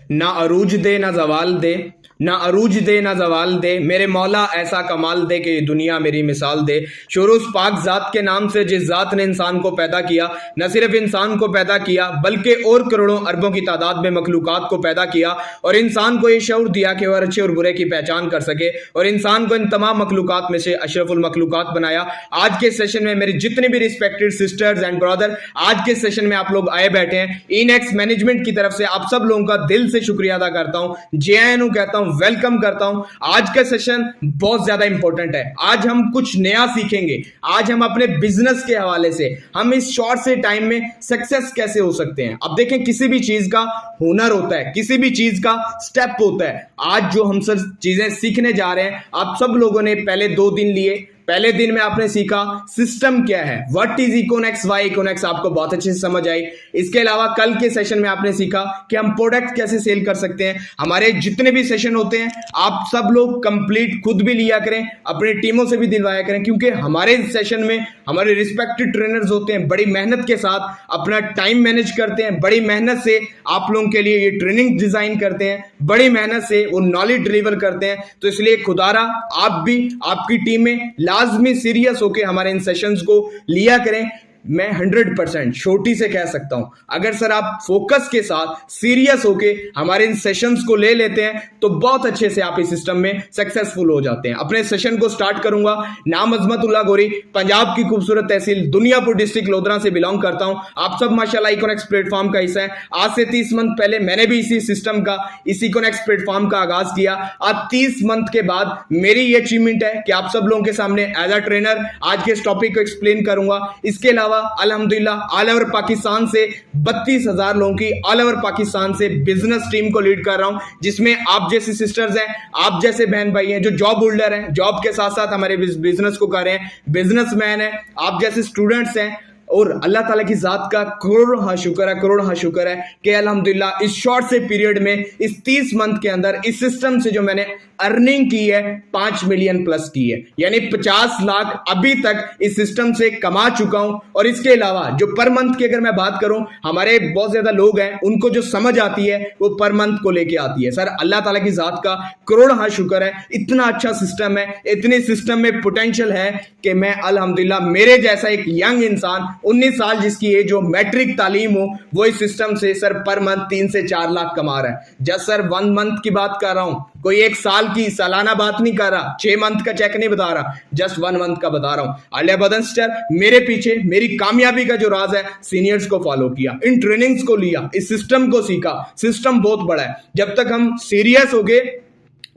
ना अरूज दे ना जवाल दे, ना अरूज दे ना जवाल दे, मेरे मौला ऐसा कमाल दे कि दुनिया मेरी मिसाल दे। शुरू उस पाक ज़ात के नाम से जिस ज़ात ने इंसान को पैदा किया, न सिर्फ इंसान को पैदा किया बल्कि और करोड़ों अरबों की तादाद में मखलूक़ात को पैदा किया और इंसान को ये शऊर दिया कि वह अच्छे और बुरे की पहचान कर सके और इंसान को इन तमाम मखलूक़ात में से अशरफुल मखलूक़ात बनाया। आज के सेशन में मेरी जितने भी रिस्पेक्टेड सिस्टर्स एंड ब्रदर आज के सेशन में आप लोग आए बैठे हैं, इनएक्स मैनेजमेंट की तरफ से आप सब लोगों का दिल से शुक्रिया अदा करता हूं, जेएनयू कहता हूं, वेलकम करता हूं। आज का सेशन बहुत ज्यादा इंपॉर्टेंट है। आज हम कुछ नया सीखेंगे। आज हम अपने बिजनेस के हवाले से हम इस शॉर्ट से टाइम में सक्सेस कैसे हो सकते हैं। अब देखें, किसी भी चीज का हुनर होता है, किसी भी चीज का स्टेप होता है। आज जो हम सब चीजें सीखने जा रहे हैं, आप सब लोगों ने पहले 2 दिन लिए। पहले दिन में आपने सीखा सिस्टम क्या है, व्हाट इज इकोनेक्स, वाई इकोनेक्स, आपको बहुत अच्छे से समझ आई। इसके अलावा कल के सेशन में आपने सीखा कि हम प्रोडक्ट कैसे सेल कर सकते हैं। हमारे जितने भी सेशन होते हैं आप सब लोग कंप्लीट खुद भी लिया करें, अपनी टीमों से भी दिलवाया करें, क्योंकि हमारे सेशन में हमारे रिस्पेक्टेड ट्रेनर्स होते हैं, बड़ी मेहनत के साथ अपना टाइम मैनेज करते हैं, बड़ी मेहनत से आप लोगों के लिए ये ट्रेनिंग डिजाइन करते हैं, बड़ी मेहनत से वो नॉलेज डिलीवर करते हैं। तो इसलिए खुदारा आप भी, आपकी टीमें लाजमी सीरियस होकर हमारे इन सेशंस को लिया करें। मैं 100% छोटी से कह सकता हूं, अगर सर आप फोकस के साथ सीरियस होके हमारे इन सेशंस को ले लेते हैं तो बहुत अच्छे से आप इस सिस्टम में सक्सेसफुल हो जाते हैं। अपने सेशन को स्टार्ट करूंगा। नाम अजमतुल्लाह गोरी, पंजाब की खूबसूरत तहसील दुनियापुर डिस्ट्रिक्ट लोधरा से बिलोंग करता हूं। आप सब माशाल्लाह इकोनेक्स प्लेटफॉर्म का हिस्सा है। आज से 30 मंथ पहले मैंने भी इसी सिस्टम का, इस इकोनेक्स प्लेटफॉर्म का आगाज किया। आज 30 मंथ के बाद मेरी ये अचीवमेंट है कि आप सब लोगों के सामने एज अ ट्रेनर आज के इस टॉपिक को एक्सप्लेन करूंगा। इसके अलावा अल्हम्दुलिल्लाह ऑल ओवर पाकिस्तान से 32,000 लोगों की ऑल ओवर पाकिस्तान से बिजनेस टीम को लीड कर रहा हूं, जिसमें आप जैसे सिस्टर्स हैं, आप जैसे बहन भाई हैं जो जॉब होल्डर हैं, जॉब के साथ साथ हमारे बिजनेस को कर रहे हैं, बिजनेसमैन हैं, आप जैसे स्टूडेंट्स हैं। और अल्लाह ताला की जात का करोड़ हाँ शुक्र है, करोड़ हाँ शुक्र है कि अल्हम्दुलिल्लाह इस शॉर्ट से पीरियड में, इस 30 मंथ के अंदर इस सिस्टम से जो मैंने अर्निंग की है 5 मिलियन प्लस की है, यानी 50 लाख अभी तक इस सिस्टम से कमा चुका हूं। और इसके अलावा जो पर मंथ की अगर मैं बात करूं, हमारे बहुत ज्यादा लोग हैं उनको जो समझ आती है वो पर मंथ को लेके आती है। सर अल्लाह ताला की जात का करोड़ हाँ शुक्र है, इतना अच्छा सिस्टम है, इतने सिस्टम में पोटेंशियल है कि मैं अल्हम्दुलिल्लाह मेरे जैसा एक यंग इंसान 19 साल जिसकी एज हो, मैट्रिक तालीम हो, वो इस सिस्टम से सर पर मंथ 3 से 4 लाख कमा रहा है। जस्ट सर 1 मंथ की बात कर रहा हूं, कोई 1 साल की सालाना बात नहीं कर रहा, 6 मंथ का चेक नहीं बता रहा, जस्ट 1 मंथ का बता रहा हूं। आलिया बदन सिस्टर, मेरे पीछे मेरी कामयाबी का जो राज है, सीनियर्स को फॉलो किया, इन ट्रेनिंग्स को लिया, इस सिस्टम को सीखा। सिस्टम बहुत बड़ा है, जब तक हम सीरियस हो गए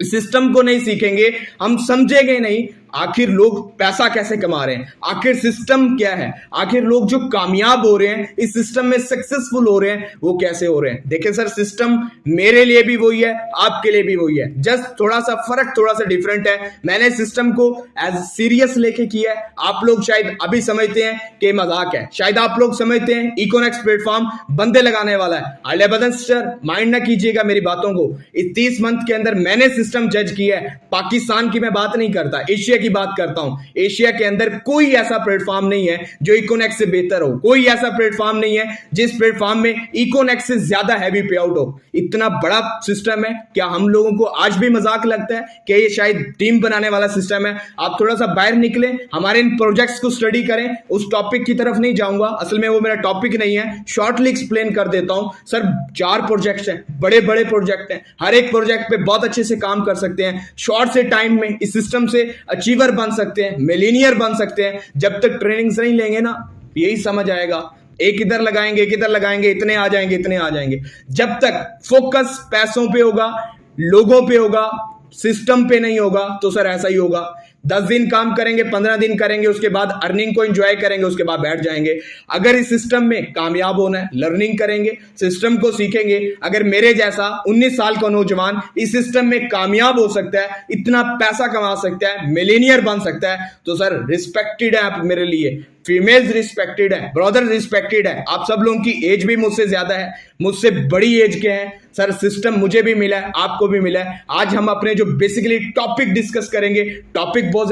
सिस्टम को नहीं सीखेंगे, हम समझेंगे नहीं आखिर लोग पैसा कैसे कमा रहे हैं, आखिर सिस्टम क्या है, आखिर लोग जो कामयाब हो रहे हैं इस सिस्टम में सक्सेसफुल हो रहे हैं वो कैसे हो रहे हैं। देखिए सर, सिस्टम मेरे लिए भी वही है, आपके लिए भी वही है, जस्ट थोड़ा सा फर्क, थोड़ा सा डिफरेंट है। मैंने सिस्टम को एज सीरियस लेके किया है। आप लोग शायद अभी समझते हैं कि मजाक है, शायद आप लोग समझते हैं इकोनेक्स प्लेटफॉर्म बंदे लगाने वाला है। आलिया बदन सिस्टर, माइंड ना कीजिएगा मेरी बातों को। इस 30 मंथ के अंदर मैंने सिस्टम जज किया है। पाकिस्तान की मैं बात नहीं करता, एशिया की बात करता हूं। एशिया के अंदर कोई ऐसा प्लेटफॉर्म नहीं है जो इकोनेक्स से बेहतर हो, कोई ऐसा प्लेटफॉर्म नहीं है जिस प्लेटफॉर्म में इकोनेक्स से ज्यादा हैवी पे आउट हो। इतना बड़ा सिस्टम है, क्या हम लोगों को आज भी मजाक लगता है कि ये शायद टीम बनाने वाला सिस्टम है। आप थोड़ा सा बाहर निकले, हमारे इन प्रोजेक्ट्स को स्टडी करें। उस टॉपिक की तरफ नहीं जाऊंगा, असल में वो मेरा टॉपिक नहीं है, शॉर्टली एक्सप्लेन कर देता हूं। सर 4 प्रोजेक्ट्स हैं, बड़े बड़े प्रोजेक्ट हैं, हर एक प्रोजेक्ट पे बहुत अच्छे से काम कर सकते हैं। शॉर्ट से टाइम में इस सिस्टम से अचीवर बन सकते हैं, मिलीनियर बन सकते हैं। जब तक ट्रेनिंग्स नहीं लेंगे ना, यही समझ आएगा, एक इधर लगाएंगे, एक इधर लगाएंगे, इतने आ जाएंगे, इतने आ जाएंगे। जब तक फोकस पैसों पे होगा, लोगों पे होगा, सिस्टम पे नहीं होगा, तो सर ऐसा ही होगा। 10 दिन काम करेंगे, 15 दिन करेंगे, उसके बाद अर्निंग को एंजॉय करेंगे, उसके बाद बैठ जाएंगे। अगर इस सिस्टम में कामयाब होना है, लर्निंग करेंगे, सिस्टम को सीखेंगे। अगर मेरे जैसा 19 साल का नौजवान इस सिस्टम में कामयाब हो सकता है, इतना पैसा कमा सकता है, मिलीनियर बन सकता है, तो सर रिस्पेक्टेड है आप मेरे लिए। फीमेल्स रिस्पेक्टेड है, ब्रदर रिस्पेक्टेड है। आप सब लोगों की एज भी मुझसे ज्यादा है, मुझसे बड़ी एज के हैं। सर सिस्टम मुझे भी मिला है, आपको भी मिला है। आज हम अपने जो बेसिकली टॉपिक डिस्कस करेंगे, टॉपिक बहुत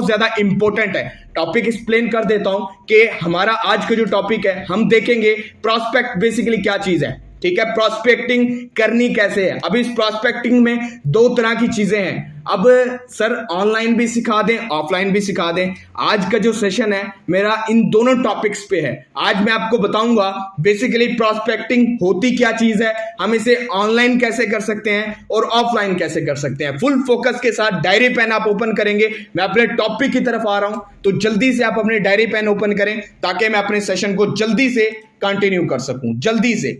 ज्यादा इंपॉर्टेंट है। टॉपिक एक्सप्लेन कर देता हूं कि हमारा आज का जो टॉपिक है, हम देखेंगे प्रोस्पेक्ट बेसिकली क्या चीज है। ठीक है। प्रोस्पेक्टिंग करनी कैसे है, अब इस प्रोस्पेक्टिंग में दो तरह की चीजें हैं। अब सर ऑनलाइन भी सिखा दें, ऑफलाइन भी सिखा दें। आज का जो सेशन है मेरा इन दोनों टॉपिक्स पे है। आज मैं आपको बताऊंगा बेसिकली प्रोस्पेक्टिंग होती क्या चीज है, हम इसे ऑनलाइन कैसे कर सकते हैं और ऑफलाइन कैसे कर सकते हैं। फुल फोकस के साथ डायरी पेन आप ओपन करेंगे, मैं अपने टॉपिक की तरफ आ रहा हूं, तो जल्दी से आप अपने डायरी पेन ओपन करें ताकि मैं अपने सेशन को जल्दी से कंटिन्यू कर सकूं, जल्दी से।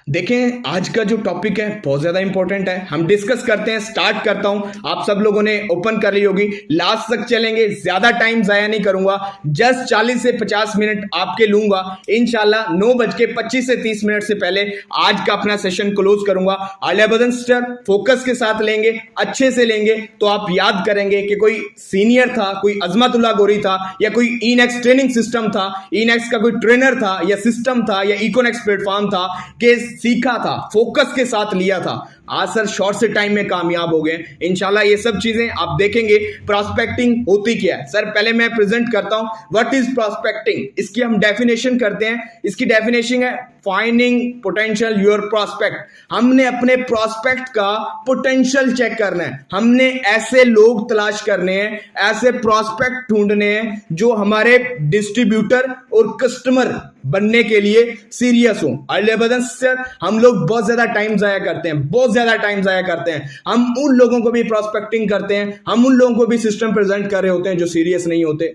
देखें आज का जो टॉपिक है बहुत ज्यादा इंपॉर्टेंट है, हम डिस्कस करते हैं। स्टार्ट करता हूं, आप सब लोगों ने ओपन कर ली होगी, लास्ट तक चलेंगे, ज्यादा टाइम जाया नहीं करूंगा, जस्ट 40 से 50 मिनट आपके लूंगा। इंशाल्लाह 9:25 से 30 मिनट से पहले आज का अपना सेशन क्लोज करूंगा। आलिया बदन सिस्टर फोकस के साथ लेंगे, अच्छे से लेंगे, तो आप याद करेंगे कि कोई सीनियर था, कोई अजमतुल्लाह गोरी था, या कोई इनेक्स ट्रेनिंग सिस्टम था, इनेक्स का कोई ट्रेनर था या सिस्टम था या इकोनेक्स प्लेटफॉर्म था कि सीखा था, फोकस के साथ लिया था। आज सर शॉर्ट से टाइम में कामयाब हो गए इंशाल्लाह। ये सब चीजें आप देखेंगे। प्रोस्पेक्टिंग होती क्या है सर, पहले मैं प्रेजेंट करता हूं व्हाट इज प्रोस्पेक्टिंग। इसकी हम डेफिनेशन करते हैं। इसकी डेफिनेशन है फाइंडिंग पोटेंशियल योर प्रोस्पेक्ट। हमने अपने प्रोस्पेक्ट का पोटेंशियल चेक करना है, हमने ऐसे लोग तलाश करने हैं, ऐसे प्रोस्पेक्ट ढूंढने हैं जो हमारे डिस्ट्रीब्यूटर और कस्टमर बनने के लिए सीरियस हो। अगले बदन सर हम लोग बहुत ज्यादा टाइम जाया करते हैं, बहुत ज्यादा टाइम जाया करते हैं। हम उन लोगों को भी प्रोस्पेक्टिंग करते हैं, हम उन लोगों को भी सिस्टम प्रेजेंट कर रहे होते हैं जो सीरियस नहीं होते।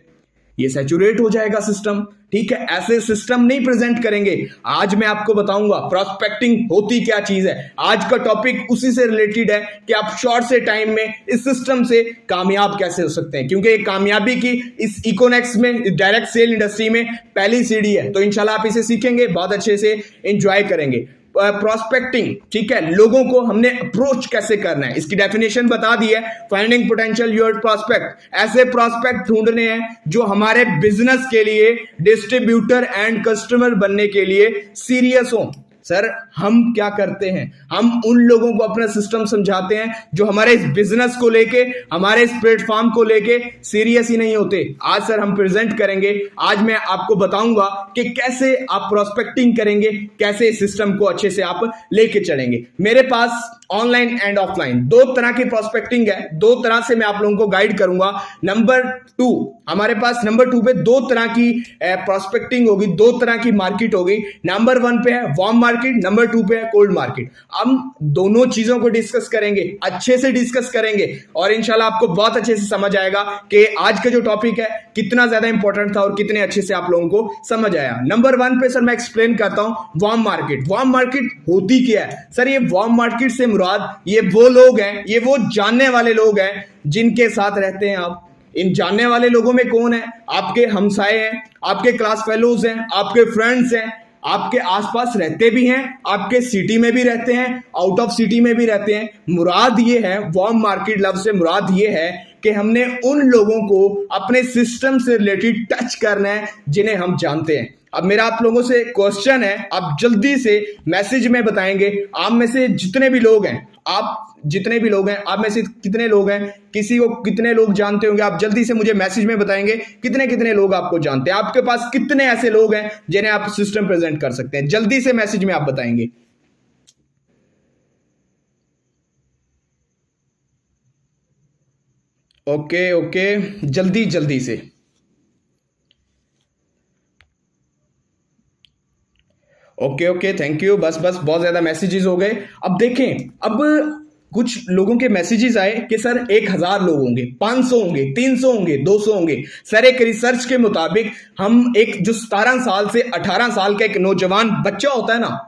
ये सैचुरेट हो जाएगा सिस्टम, ठीक है। ऐसे सिस्टम नहीं प्रेजेंट करेंगे। आज मैं आपको बताऊंगा प्रोस्पेक्टिंग होती क्या चीज है। आज का टॉपिक उसी से रिलेटेड है कि आप शॉर्ट से टाइम में इस सिस्टम से कामयाब कैसे हो सकते हैं, क्योंकि कामयाबी की इस इकोनेक्स में, डायरेक्ट सेल इंडस्ट्री में पहली सीढ़ी है। तो इंशाल्लाह आप इसे सीखेंगे, बहुत अच्छे से एंजॉय करेंगे। प्रोस्पेक्टिंग, ठीक है, लोगों को हमने अप्रोच कैसे करना है, इसकी डेफिनेशन बता दी है। फाइंडिंग पोटेंशियल योर प्रोस्पेक्ट, ऐसे प्रोस्पेक्ट ढूंढने हैं जो हमारे बिजनेस के लिए डिस्ट्रीब्यूटर एंड कस्टमर बनने के लिए सीरियस हो। सर हम क्या करते हैं, हम उन लोगों को अपना सिस्टम समझाते हैं जो हमारे इस बिजनेस को लेके, हमारे इस प्लेटफॉर्म को लेके सीरियस ही नहीं होते। आज सर हम प्रेजेंट करेंगे, आज मैं आपको बताऊंगा कि कैसे आप प्रोस्पेक्टिंग करेंगे, कैसे इस सिस्टम को अच्छे से आप लेके चलेंगे। मेरे पास ऑनलाइन एंड ऑफलाइन दो तरह की प्रोस्पेक्टिंग है, दो तरह से मैं आप लोगों को गाइड करूंगा। नंबर 2, हमारे पास नंबर 2 पे दो तरह की प्रोस्पेक्टिंग होगी, दो तरह की मार्केट होगी। नंबर 1 पे है वार्म मार्केट, नंबर 2 पे है कोल्ड मार्केट। हम दोनों चीजों को डिस्कस करेंगे, अच्छे से डिस्कस करेंगे, और इंशाल्लाह आपको बहुत अच्छे से समझ आएगा कि आज का जो टॉपिक है कितना ज्यादा इंपॉर्टेंट था और कितने अच्छे से आप लोगों को समझ आया। नंबर 1 पे सर मैं एक्सप्लेन करता हूं वार्म मार्केट। वार्म मार्केट होती क्या है सर, ये वार्म मार्केट से मुराद ये वो लोग हैं, ये वो जानने वाले लोग हैं जिनके साथ रहते हैं आप। इन जानने वाले लोगों में कौन है, आपके हमसाए हैं, आपके क्लास फेलोज हैं, आपके फ्रेंड्स हैं, आपके आसपास रहते भी हैं, आपके सिटी में भी रहते हैं, आउट ऑफ सिटी में भी रहते हैं। मुराद ये है, वार्म मार्केट लफ्ज से मुराद ये है कि हमने उन लोगों को अपने सिस्टम से रिलेटेड टच करना है जिन्हें हम जानते हैं। अब मेरा आप लोगों से क्वेश्चन है, आप जल्दी से मैसेज में बताएंगे, आप में से जितने भी लोग हैं, आप जितने भी लोग हैं, आप में से कितने लोग हैं, किसी को कितने लोग जानते होंगे, आप जल्दी से मुझे मैसेज में बताएंगे कितने कितने लोग आपको जानते हैं, आपके पास कितने ऐसे लोग हैं जिन्हें आप सिस्टम प्रेजेंट कर सकते हैं। जल्दी से मैसेज में आप बताएंगे। ओके ओके, जल्दी जल्दी से। Okay okay, thank you. बस बस बहुत ज्यादा मैसेजेस हो गए। अब देखें, अब कुछ लोगों के मैसेजेस आए कि सर 1000 लोग होंगे, 500 होंगे, 300 होंगे, 200 होंगे। सर एक रिसर्च के मुताबिक हम एक जो 17 साल से 18 साल का एक नौजवान बच्चा होता है ना,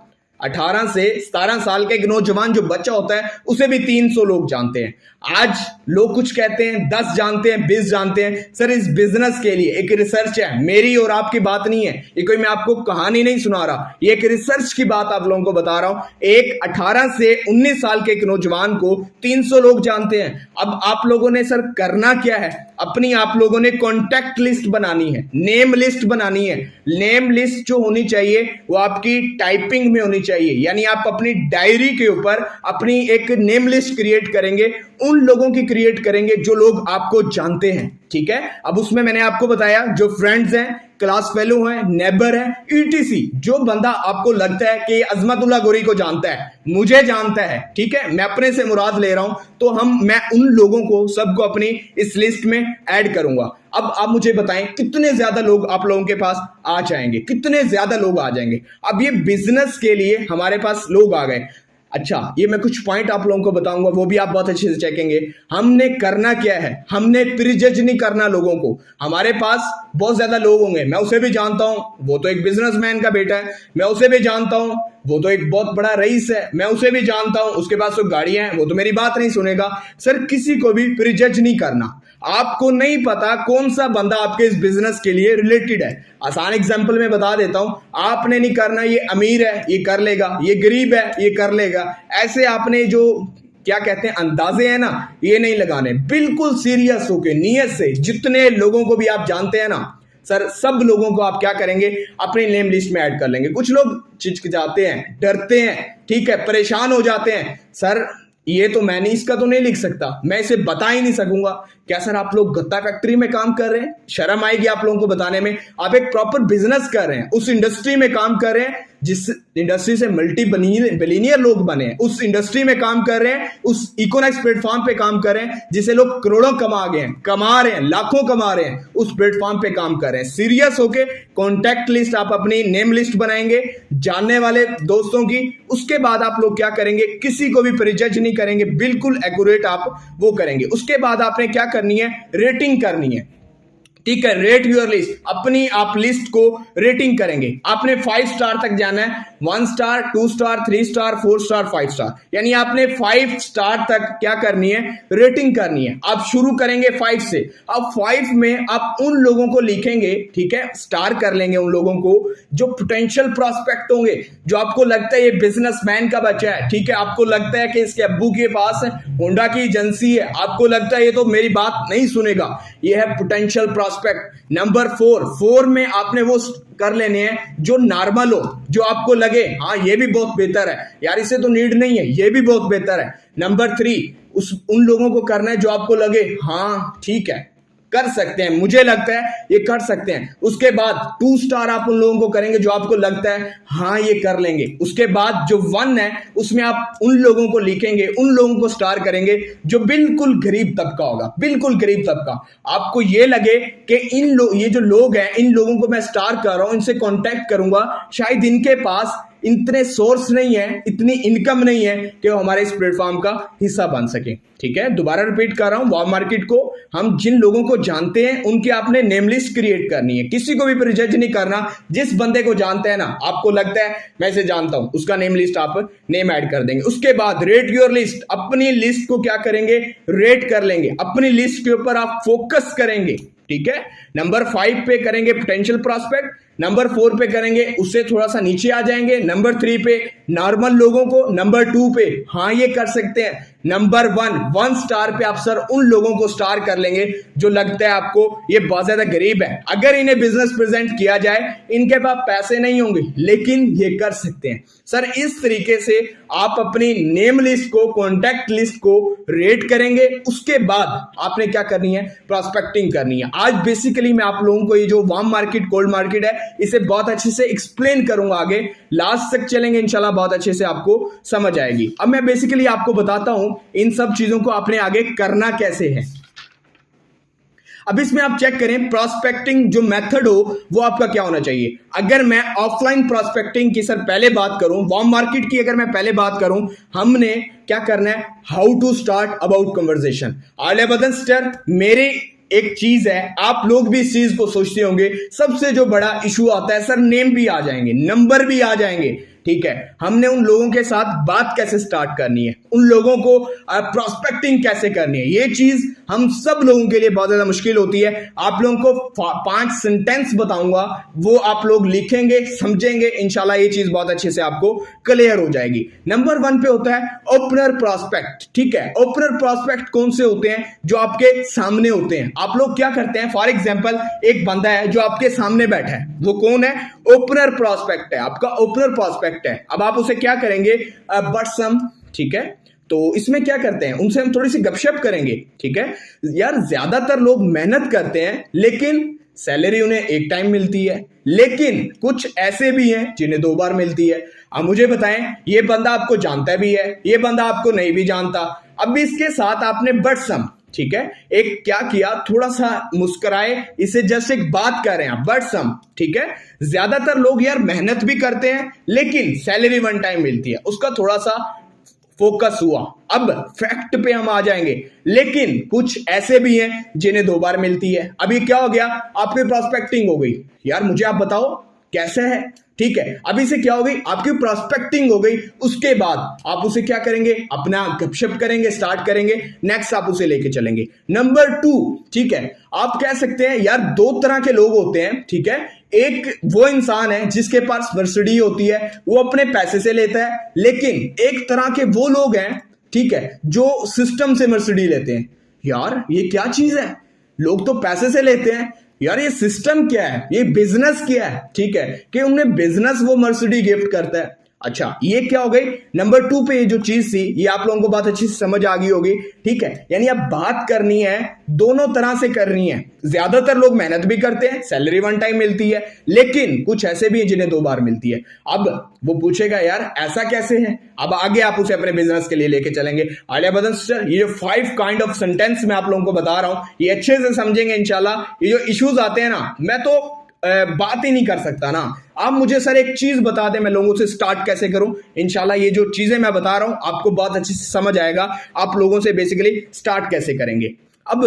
18 से 17 साल का एक नौजवान जो बच्चा होता है उसे भी 300 लोग जानते हैं। आज लोग कुछ कहते हैं 10 जानते हैं, 20 जानते हैं। सर इस बिजनेस के लिए एक रिसर्च है, मेरी और आपकी बात नहीं है, ये कोई मैं आपको कहानी नहीं सुना रहा, ये एक रिसर्च की बात आप लोगों को बता रहा हूं। एक 18 से 19 साल के एक नौजवान को 300 लोग जानते हैं। अब आप लोगों ने सर करना क्या है, अपनी आप लोगों ने कॉन्टैक्ट लिस्ट बनानी है, नेम लिस्ट बनानी है। नेम लिस्ट जो होनी चाहिए वो आपकी टाइपिंग में होनी चाहिए, यानी आप अपनी डायरी के ऊपर अपनी एक नेम लिस्ट क्रिएट करेंगे, उन लोगों की क्रिएट करेंगे जो लोग आपको जानते हैं। ठीक है। अब उसमें मैंने आपको बताया जो फ्रेंड्स हैं, क्लास फेलो हैं, नेबर है, ईटीसी। जो बंदा आपको लगता है कि अजमतुल्लाह गोरी को जानता है, मुझे जानता है, ठीक है, मैं अपने से मुराद ले रहा हूं, तो मैं उन लोगों को सबको अपनी इस लिस्ट में ऐड करूंगा। अब आप मुझे बताएं कितने ज्यादा लोग आप लोगों के पास आ जाएंगे, कितने ज्यादा लोग आ जाएंगे। अब ये बिजनेस के लिए हमारे पास लोग आ गए। अच्छा, ये मैं कुछ पॉइंट आप लोगों को बताऊंगा, वो भी आप बहुत अच्छे से चेकेंगे। हमने करना क्या है, हमने प्रीजज नहीं करना लोगों को। हमारे पास बहुत ज्यादा लोग होंगे, मैं उसे भी जानता हूं, वो तो एक बिजनेसमैन का बेटा है, मैं उसे भी जानता हूं, वो तो एक बहुत बड़ा रईस है, मैं उसे भी जानता हूं, उसके पास तो गाड़ियां हैं, वो तो मेरी बात नहीं सुनेगा। सर, किसी को भी प्रीजज नहीं करना। आपको नहीं पता कौन सा बंदा आपके इस बिजनेस के लिए रिलेटेड है। आसान एग्जांपल में बता देता हूं, आपने नहीं करना ये अमीर है ये कर लेगा, ये गरीब है ये कर लेगा, ऐसे आपने जो क्या कहते हैं अंदाजे हैं ना, ये नहीं लगाने। बिल्कुल सीरियस होके नियत से, जितने लोगों को भी आप जानते हैं ना सर, सब लोगों को आप क्या करेंगे, अपनी नेम लिस्ट में ऐड कर लेंगे। कुछ लोग चिचकिचाते हैं, डरते हैं, ठीक है, परेशान हो जाते हैं, सर ये तो मैं नहीं, इसका तो नहीं लिख सकता, मैं इसे बता ही नहीं सकूंगा। क्या सर आप लोग गत्ता फैक्ट्री में काम कर रहे हैं? शर्म आएगी आप लोगों को बताने में। आप एक प्रॉपर बिजनेस कर रहे हैं, उस इंडस्ट्री में काम कर रहे हैं जिस इंडस्ट्री से मल्टी बिलियनियर लोग बने हैं, उस इंडस्ट्री में काम कर रहे हैं, उस इकोनॉमिक्स प्लेटफॉर्म पे काम कर रहे हैं जिसे लोग करोड़ों कमा गए हैं, कमा रहे हैं, लाखों कमा रहे हैं, उस प्लेटफॉर्म पे काम कर रहे हैं। सीरियस होके कॉन्टैक्ट लिस्ट, आप अपनी नेम लिस्ट बनाएंगे जानने वाले दोस्तों की। उसके बाद आप लोग क्या करेंगे, किसी को भी प्रीजज नहीं करेंगे, बिल्कुल एक्यूरेट आप वो करेंगे। उसके बाद आपने क्या करनी है, रेटिंग करनी है, ठीक है। रेट योर लिस्ट, अपनी आप लिस्ट को रेटिंग करेंगे। आपने 5 स्टार तक जाना है, 1 star, 2 star, 3 star, 4 star, 5 star, यानी आपने 5 स्टार तक क्या करनी है, रेटिंग करनी है। आप शुरू करेंगे 5 से। अब 5 में आप उन लोगों को लिखेंगे, ठीक है, स्टार कर लेंगे उन लोगों को जो पोटेंशियल प्रॉस्पेक्ट होंगे, जो आपको लगता है ये बिजनेसमैन का बच्चा है, ठीक है, आपको लगता है कि इसके अब्बू के पास होंडा की एजेंसी है, आपको लगता है ये तो मेरी बात नहीं सुनेगा, ये है पोटेंशियल प्रॉस्पेक्ट। नंबर 4 में आपने वो कर लेने हैं जो नॉर्मल हो, जो आपको लगे हाँ ये भी बहुत बेहतर है, यार इसे तो नीड नहीं है, ये भी बहुत बेहतर है। नंबर 3 उन लोगों को करना है जो आपको लगे हाँ ठीक है कर सकते हैं, मुझे लगता है ये कर सकते हैं। उसके बाद 2 स्टार आप उन लोगों को करेंगे जो आपको लगता है हाँ ये कर लेंगे। उसके बाद जो 1 है उसमें आप उन लोगों को लिखेंगे, उन लोगों को स्टार करेंगे जो बिल्कुल गरीब तबका होगा, बिल्कुल गरीब तबका। आपको ये लगे कि ये जो लोग हैं, इन लोगों को मैं स्टार कर रहा हूं, इनसे कॉन्टैक्ट करूंगा, शायद इनके पास इतने सोर्स नहीं है, इतनी इनकम नहीं है कि वो हमारे इस प्लेटफॉर्म का हिस्सा बन सके, ठीक है। दोबारा रिपीट कर रहा हूं, वार्म मार्केट को हम जिन लोगों को जानते हैं उनकी आपने नेम लिस्ट क्रिएट करनी है, किसी को भी प्रीजज नहीं करना। जिस बंदे को जानते हैं ना, आपको लगता है मैं इसे जानता हूं, उसका नेम लिस्ट आप नेम ऐड कर देंगे। उसके बाद रेट योर लिस्ट, अपनी लिस्ट को क्या करेंगे, रेट कर लेंगे, अपनी लिस्ट के ऊपर आप फोकस करेंगे, ठीक है। नंबर 5 पे करेंगे पोटेंशियल प्रॉस्पेक्ट, नंबर 4 पे करेंगे उससे थोड़ा सा नीचे आ जाएंगे, नंबर 3 पे नॉर्मल लोगों को, नंबर 2 पे हाँ ये कर सकते हैं, नंबर 1 स्टार पे आप सर उन लोगों को स्टार कर लेंगे जो लगता है आपको ये बहुत ज्यादा गरीब है, अगर इन्हें बिजनेस प्रेजेंट किया जाए इनके पास पैसे नहीं होंगे लेकिन ये कर सकते हैं। सर इस तरीके से आप अपनी नेम लिस्ट को, कॉन्टैक्ट लिस्ट को रेट करेंगे। उसके बाद आपने क्या करनी है, प्रॉस्पेक्टिंग करनी है। आज बेसिकली मैं आप लोगों को ये जो वार्म मार्केट, कोल्ड मार्केट है, इसे बहुत अच्छे से एक्सप्लेन करूंगा, आगे लास्ट तक चलेंगे इंशाल्लाह, बहुत अच्छे से आपको समझ आएगी। अब मैं बेसिकली आपको बताता हूं इन सब चीजों को आपने आगे करना कैसे है। अब इसमें आप चेक करें प्रॉस्पेक्टिंग जो मेथड हो वो आपका क्या होना चाहिए। अगर मैं ऑफलाइन प्रॉस्पेक्टिंग की सर पहले बात करूं, वार्म मार्केट की अगर मैं पहले बात करूं, हमने क्या करना है, how to start about conversation. आलिया बदन स्टर मेरे एक चीज है, आप लोग भी इस चीज को सोचते होंगे, सबसे जो बड़ा इशू आता है सर नेम भी आ जाएंगे, नंबर भी आ जाएंगे, ठीक है। हमने उन लोगों के साथ बात कैसे स्टार्ट करनी है, उन लोगों को प्रॉस्पेक्टिंग कैसे करनी है, ये चीज हम सब लोगों के लिए बहुत ज्यादा मुश्किल होती है। आप लोगों को 5 सेंटेंस बताऊंगा, वो आप लोग लिखेंगे, समझेंगे, इंशाल्लाह ये चीज बहुत अच्छे से आपको क्लियर हो जाएगी। नंबर 1 पे होता है ओपनर प्रॉस्पेक्ट, ठीक है। ओपनर प्रॉस्पेक्ट कौन से होते हैं, जो आपके सामने होते हैं। आप लोग क्या करते हैं, फॉर एग्जाम्पल एक बंदा है जो आपके सामने बैठा है, वो कौन है, ओपनर प्रॉस्पेक्ट है, आपका ओपनर प्रॉस्पेक्ट है। अब आप उसे क्या करेंगे, बट सम, ठीक है, तो इसमें क्या करते हैं, उनसे हम थोड़ी सी गपशप करेंगे। ठीक है यार, ज्यादातर लोग मेहनत करते हैं लेकिन सैलरी उन्हें एक टाइम मिलती है, लेकिन कुछ ऐसे भी हैं जिन्हें 2 बार मिलती है। अब मुझे बताएं, ये बंदा आपको जानता भी है, ये बंदा आपको नहीं भी जानता, अब भी इसके साथ आपने बट सम, ठीक है, एक क्या किया, थोड़ा सा मुस्कुराए, इसे जस्ट एक बात कर रहे हैं बट सम। ठीक है, ज्यादातर लोग यार मेहनत भी करते हैं लेकिन सैलरी 1 टाइम मिलती है, उसका थोड़ा सा फोकस हुआ। अब फैक्ट पे हम आ जाएंगे, लेकिन कुछ ऐसे भी हैं जिन्हें 2 बार मिलती है। अभी क्या हो गया, आपकी प्रोस्पेक्टिंग हो गई। यार मुझे आप बताओ कैसे है। ठीक है, अभी से क्या हो गई, आपकी प्रोस्पेक्टिंग हो गई, उसके बाद आप उसे क्या करेंगे, अपना गपशप करेंगे, स्टार्ट करेंगे, नेक्स्ट आप उसे लेके चलेंगे। नंबर 2, ठीक है, आप कह सकते हैं यार 2 तरह के लोग होते हैं। ठीक है, एक वो इंसान है जिसके पास मर्सिडीज होती है, वो अपने पैसे से लेता है, लेकिन एक तरह के वो लोग हैं, ठीक है, जो सिस्टम से मर्सिडीज लेते हैं। यार ये क्या चीज है, लोग तो पैसे से लेते हैं, यार ये सिस्टम क्या है, ये बिजनेस क्या है। ठीक है, कि उन्हें बिजनेस वो मर्सिडीज गिफ्ट करता है। अच्छा, ये क्या हो गई, नंबर 2 पे ये जो चीज थी, ये आप लोगों को बात अच्छी से समझ आ गई होगी। ठीक है, यानी अब बात करनी है, दोनों तरह से करनी है। ज्यादातर लोग मेहनत भी करते हैं, सैलरी 1 टाइम मिलती है, लेकिन कुछ ऐसे भी हैं जिन्हें 2 बार मिलती है। अब वो पूछेगा यार ऐसा कैसे है, अब आगे आप उसे अपने बिजनेस के लिए लेके चलेंगे। आलिया बदन सिस्टर, ये जो 5 काइंड ऑफ सेंटेंस मैं आप लोगों को बता रहा हूं, ये अच्छे से समझेंगे इंशाल्लाह। ये जो इश्यूज आते हैं ना, मैं तो बात ही नहीं कर सकता ना। आप मुझे सर एक चीज बता दें, मैं लोगों से स्टार्ट कैसे करूं। इंशाल्लाह ये जो चीजें मैं बता रहा हूं आपको बहुत अच्छे से समझ आएगा, आप लोगों से बेसिकली स्टार्ट कैसे करेंगे। अब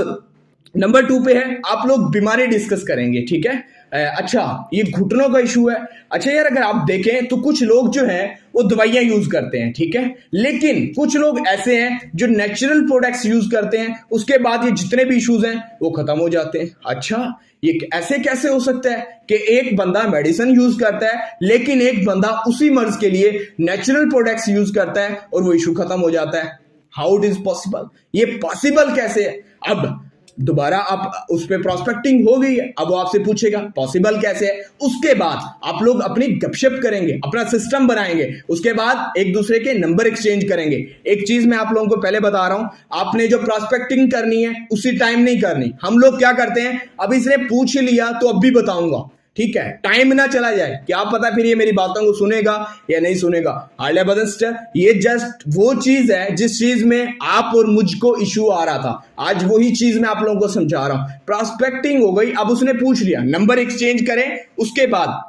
नंबर 2 पे है, आप लोग बीमारी डिस्कस करेंगे। ठीक है, अच्छा ये घुटनों का इशू है। अच्छा यार, अगर आप देखें तो कुछ लोग जो हैं वो दवाइयां यूज करते हैं, ठीक है, लेकिन कुछ लोग ऐसे हैं जो नेचुरल प्रोडक्ट्स यूज करते हैं, उसके बाद ये जितने भी इश्यूज हैं वो खत्म हो जाते हैं। अच्छा, ये ऐसे कैसे हो सकता है कि एक बंदा मेडिसिन यूज करता है लेकिन एक बंदा उसी मर्ज के लिए नेचुरल प्रोडक्ट्स यूज करता है और वो इशू खत्म हो जाता है। हाउ इट इज पॉसिबल, ये पॉसिबल कैसे है। अब दोबारा आप उस पर प्रोस्पेक्टिंग हो गई है, अब वो आपसे पूछेगा पॉसिबल कैसे है। उसके बाद आप लोग अपनी गपशप करेंगे, अपना सिस्टम बनाएंगे, उसके बाद एक दूसरे के नंबर एक्सचेंज करेंगे। एक चीज मैं आप लोगों को पहले बता रहा हूं, आपने जो प्रोस्पेक्टिंग करनी है उसी टाइम नहीं करनी। हम लोग क्या करते हैं, अब इसने पूछ लिया तो अब भी बताऊंगा, ठीक है, टाइम ना चला जाए, क्या पता फिर ये मेरी बातों को सुनेगा या नहीं सुनेगा। आलिया बदन सिस्टर, ये जस्ट वो चीज है जिस चीज में आप और मुझको इशू आ रहा था, आज वही चीज मैं आप लोगों को समझा रहा हूं। प्रोस्पेक्टिंग हो गई, अब उसने पूछ लिया, नंबर एक्सचेंज करें, उसके बाद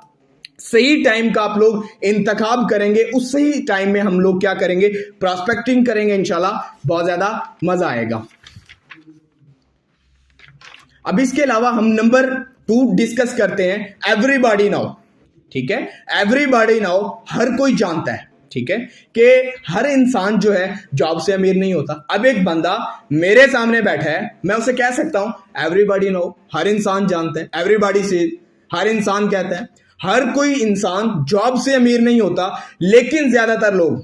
सही टाइम का आप लोग इंतखाब करेंगे, उस सही टाइम में हम लोग क्या करेंगे, प्रोस्पेक्टिंग करेंगे, इंशाल्लाह बहुत ज्यादा मजा आएगा। अब इसके अलावा हम नंबर 2 डिस्कस करते हैं, एवरीबॉडी नाउ। ठीक है, एवरीबॉडी नाउ, हर कोई जानता है, ठीक है, कि हर इंसान जो है जॉब से अमीर नहीं होता। अब एक बंदा मेरे सामने बैठा है, मैं उसे कह सकता हूं एवरीबॉडी नाउ, हर इंसान जानता है, एवरीबॉडी से, हर इंसान कहता है हर कोई इंसान जॉब से अमीर नहीं होता, लेकिन ज्यादातर लोग,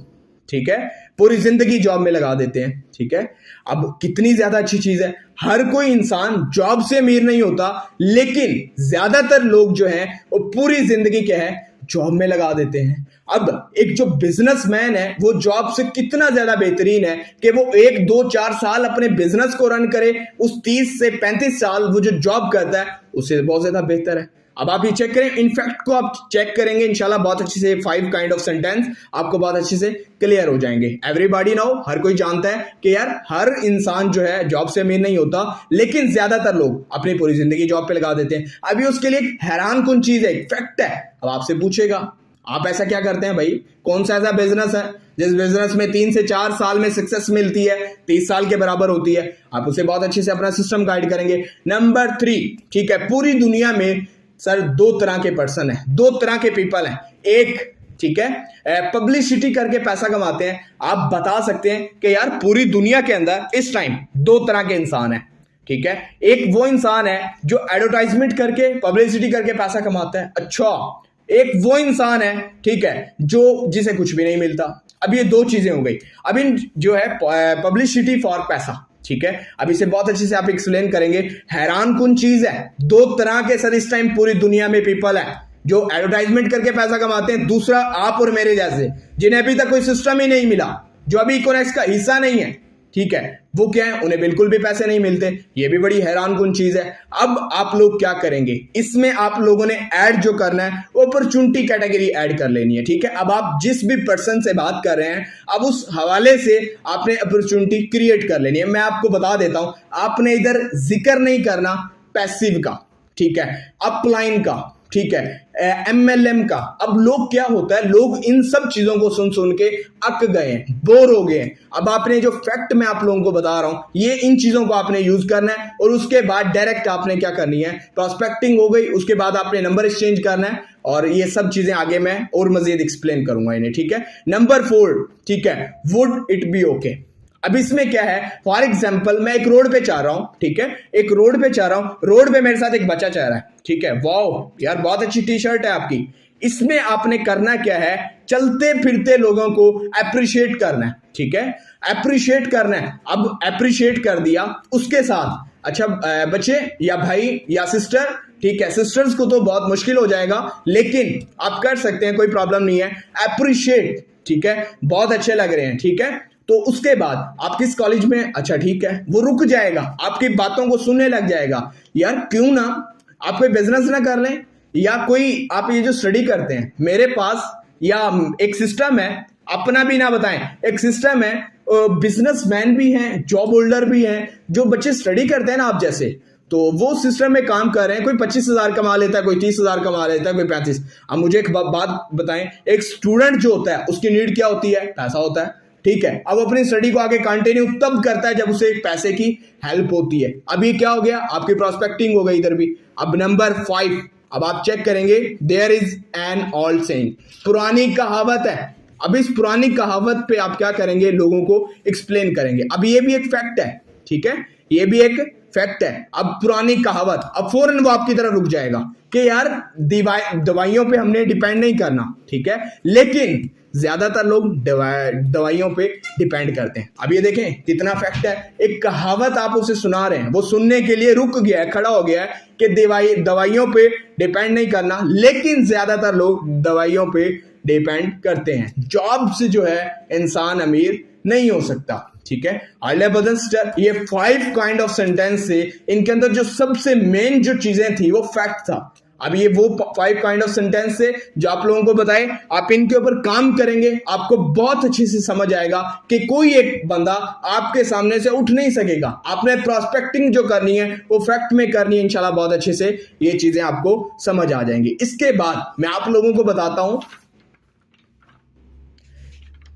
ठीक है, पूरी जिंदगी जॉब में लगा देते हैं। ठीक है, अब कितनी ज्यादा अच्छी चीज है, हर कोई इंसान जॉब से अमीर नहीं होता, लेकिन ज्यादातर लोग जो हैं वो पूरी जिंदगी क्या है, जॉब में लगा देते हैं। अब एक जो बिजनेसमैन है वो जॉब से कितना ज्यादा बेहतरीन है कि वो 1, 2, 4 साल अपने बिजनेस को रन करे, उस 30 से 35 साल वो जो जॉब करता है उससे बहुत ज्यादा बेहतर है। अब आप ये चेक करें, इनफैक्ट को आप चेक करेंगे इंशाल्लाह बहुत अच्छे से, 5 काइंड ऑफ सेंटेंस आपको बहुत अच्छे से क्लियर हो जाएंगे। एवरीबॉडी नाउ, हर कोई जानता है कि यार हर इंसान जो है जॉब से अमीर नहीं होता, लेकिन ज्यादातर लोग अपनी पूरी जिंदगी जॉब पे लगा देते हैं। अभी उसके लिए एक हैरान कुन चीज है, एक फैक्ट है। अब आपसे पूछेगा आप ऐसा क्या करते हैं भाई, कौन सा ऐसा बिजनेस है जिस बिजनेस में 3 से 4 साल में सक्सेस मिलती है, 30 साल के बराबर होती है। आप उसे बहुत अच्छे से अपना सिस्टम गाइड करेंगे। नंबर 3, ठीक है, पूरी दुनिया में सर 2 तरह के पर्सन है, 2 तरह के पीपल हैं। एक, ठीक है, पब्लिसिटी करके पैसा कमाते हैं। आप बता सकते हैं कि यार पूरी दुनिया के अंदर इस टाइम 2 तरह के इंसान हैं। ठीक है, एक वो इंसान है जो एडवर्टाइजमेंट करके, पब्लिसिटी करके पैसा कमाता है। अच्छा, एक वो इंसान है, ठीक है, जो जिसे कुछ भी नहीं मिलता। अब ये 2 चीजें हो गई। अब इन जो है पब्लिसिटी फॉर पैसा, ठीक है, अब इसे बहुत अच्छे से आप एक्सप्लेन करेंगे। हैरान कुन चीज है, 2 तरह के सर इस टाइम पूरी दुनिया में पीपल है जो एडवर्टाइजमेंट करके पैसा कमाते हैं। दूसरा, आप और मेरे जैसे जिन्हें अभी तक कोई सिस्टम ही नहीं मिला, जो अभी इकोनॉमिक्स का हिस्सा नहीं है, ठीक है, वो क्या है, उन्हें बिल्कुल भी पैसे नहीं मिलते। ये भी बड़ी हैरानकुन चीज है। अब आप लोग क्या करेंगे, इसमें आप लोगों ने ऐड जो करना है अपॉर्चुनिटी कैटेगरी ऐड कर लेनी है, ठीक है। अब आप जिस भी पर्सन से बात कर रहे हैं, अब उस हवाले से आपने अपॉर्चुनिटी क्रिएट कर लेनी है। मैं आपको बता देता हूं, आपने इधर जिक्र नहीं करना पैसिव का, ठीक है, अपलाइन का, ठीक है, MLM का। अब लोग क्या होता है, लोग इन सब चीजों को सुन सुन के अक गए हैं, बोर हो गए हैं। अब आपने जो फैक्ट मैं आप लोगों को बता रहा हूं, ये इन चीजों को आपने यूज करना है और उसके बाद डायरेक्ट आपने क्या करनी है, प्रोस्पेक्टिंग हो गई, उसके बाद आपने नंबर एक्सचेंज करना है और ये सब चीजें आगे मैं और मजीद एक्सप्लेन करूंगा इन्हें, ठीक है। नंबर 4, ठीक है, वुड इट बी ओके। अब इसमें क्या है, फॉर एग्जाम्पल मैं एक रोड पे जा रहा हूं, ठीक है, एक रोड पे जा रहा हूं, रोड पे मेरे साथ एक बच्चा चल रहा है, ठीक है, वाओ यार बहुत अच्छी टी शर्ट है आपकी। इसमें आपने करना क्या है, चलते फिरते लोगों को अप्रिशिएट करना है, ठीक है, अप्रिशिएट करना है। अब अप्रिशिएट कर दिया, उसके साथ अच्छा बच्चे या भाई या सिस्टर, ठीक है, सिस्टर्स को तो बहुत मुश्किल हो जाएगा, लेकिन आप कर सकते हैं, कोई प्रॉब्लम नहीं है, अप्रिशिएट, ठीक है, बहुत अच्छे लग रहे हैं, ठीक है। तो उसके बाद आप किस कॉलेज में, अच्छा ठीक है, वो रुक जाएगा, आपकी बातों को सुनने लग जाएगा। यार क्यों ना आप कोई बिजनेस ना कर लें, या कोई आप ये जो स्टडी करते हैं, मेरे पास या एक सिस्टम है, अपना भी ना बताएं, एक सिस्टम है, बिजनेसमैन भी हैं, जॉब होल्डर भी हैं, जो बच्चे स्टडी करते हैं ना आप जैसे, तो वो सिस्टम में काम कर रहे हैं। कोई 25,000 कमा लेता है, कोई 30,000 कमा लेता है, कोई 35। अब मुझे एक बात बताएं, एक स्टूडेंट जो होता है उसकी नीड क्या होती है, पैसा होता है, ठीक है। अब अपनी स्टडी को आगे कंटिन्यू तब करता है जब उसे एक पैसे की हेल्प होती है। अब ये क्या हो गया, आपकी प्रोस्पेक्टिंग हो गई इधर भी। अब नंबर 5, अब आप चेक करेंगे, there is an old saying, पुरानी कहावत है। अब इस पुरानी कहावत पे आप क्या करेंगे, लोगों को एक्सप्लेन करेंगे। अब ये भी एक फैक्ट है, ठीक है, ये भी एक फैक्ट है। अब पुरानी कहावत, अब फौरन वो आपकी तरफ रुक जाएगा कि यार दवाइयों पे हमने डिपेंड नहीं करना, ठीक है, लेकिन ज्यादातर लोग दवाइयों पे डिपेंड करते हैं। अब ये देखें कितना फैक्ट है, एक कहावत आप उसे सुना रहे हैं, वो सुनने के लिए रुक गया है, खड़ा हो गया है कि दवाइयों पे डिपेंड नहीं करना, लेकिन ज्यादातर लोग दवाइयों पे डिपेंड करते हैं। जॉब से जो है इंसान अमीर नहीं हो सकता, ठीक है। आइले बदन स्टार, ये 5 काइंड ऑफ सेंटेंस से इनके अंदर जो सबसे मेन जो चीजें थी वो फैक्ट था। अब ये वो 5 काइंड ऑफ सेंटेंस से जो आप लोगों को बताए, आप इनके ऊपर काम करेंगे, आपको बहुत अच्छे से समझ आएगा कि कोई एक बंदा आपके सामने से उठ नहीं सकेगा। आपने प्रोस्पेक्टिंग जो करनी है वो फैक्ट में करनी है, इंशाल्लाह बहुत अच्छे से ये चीजें आपको समझ आ जाएंगी। इसके बाद मैं आप लोगों को बताता हूं,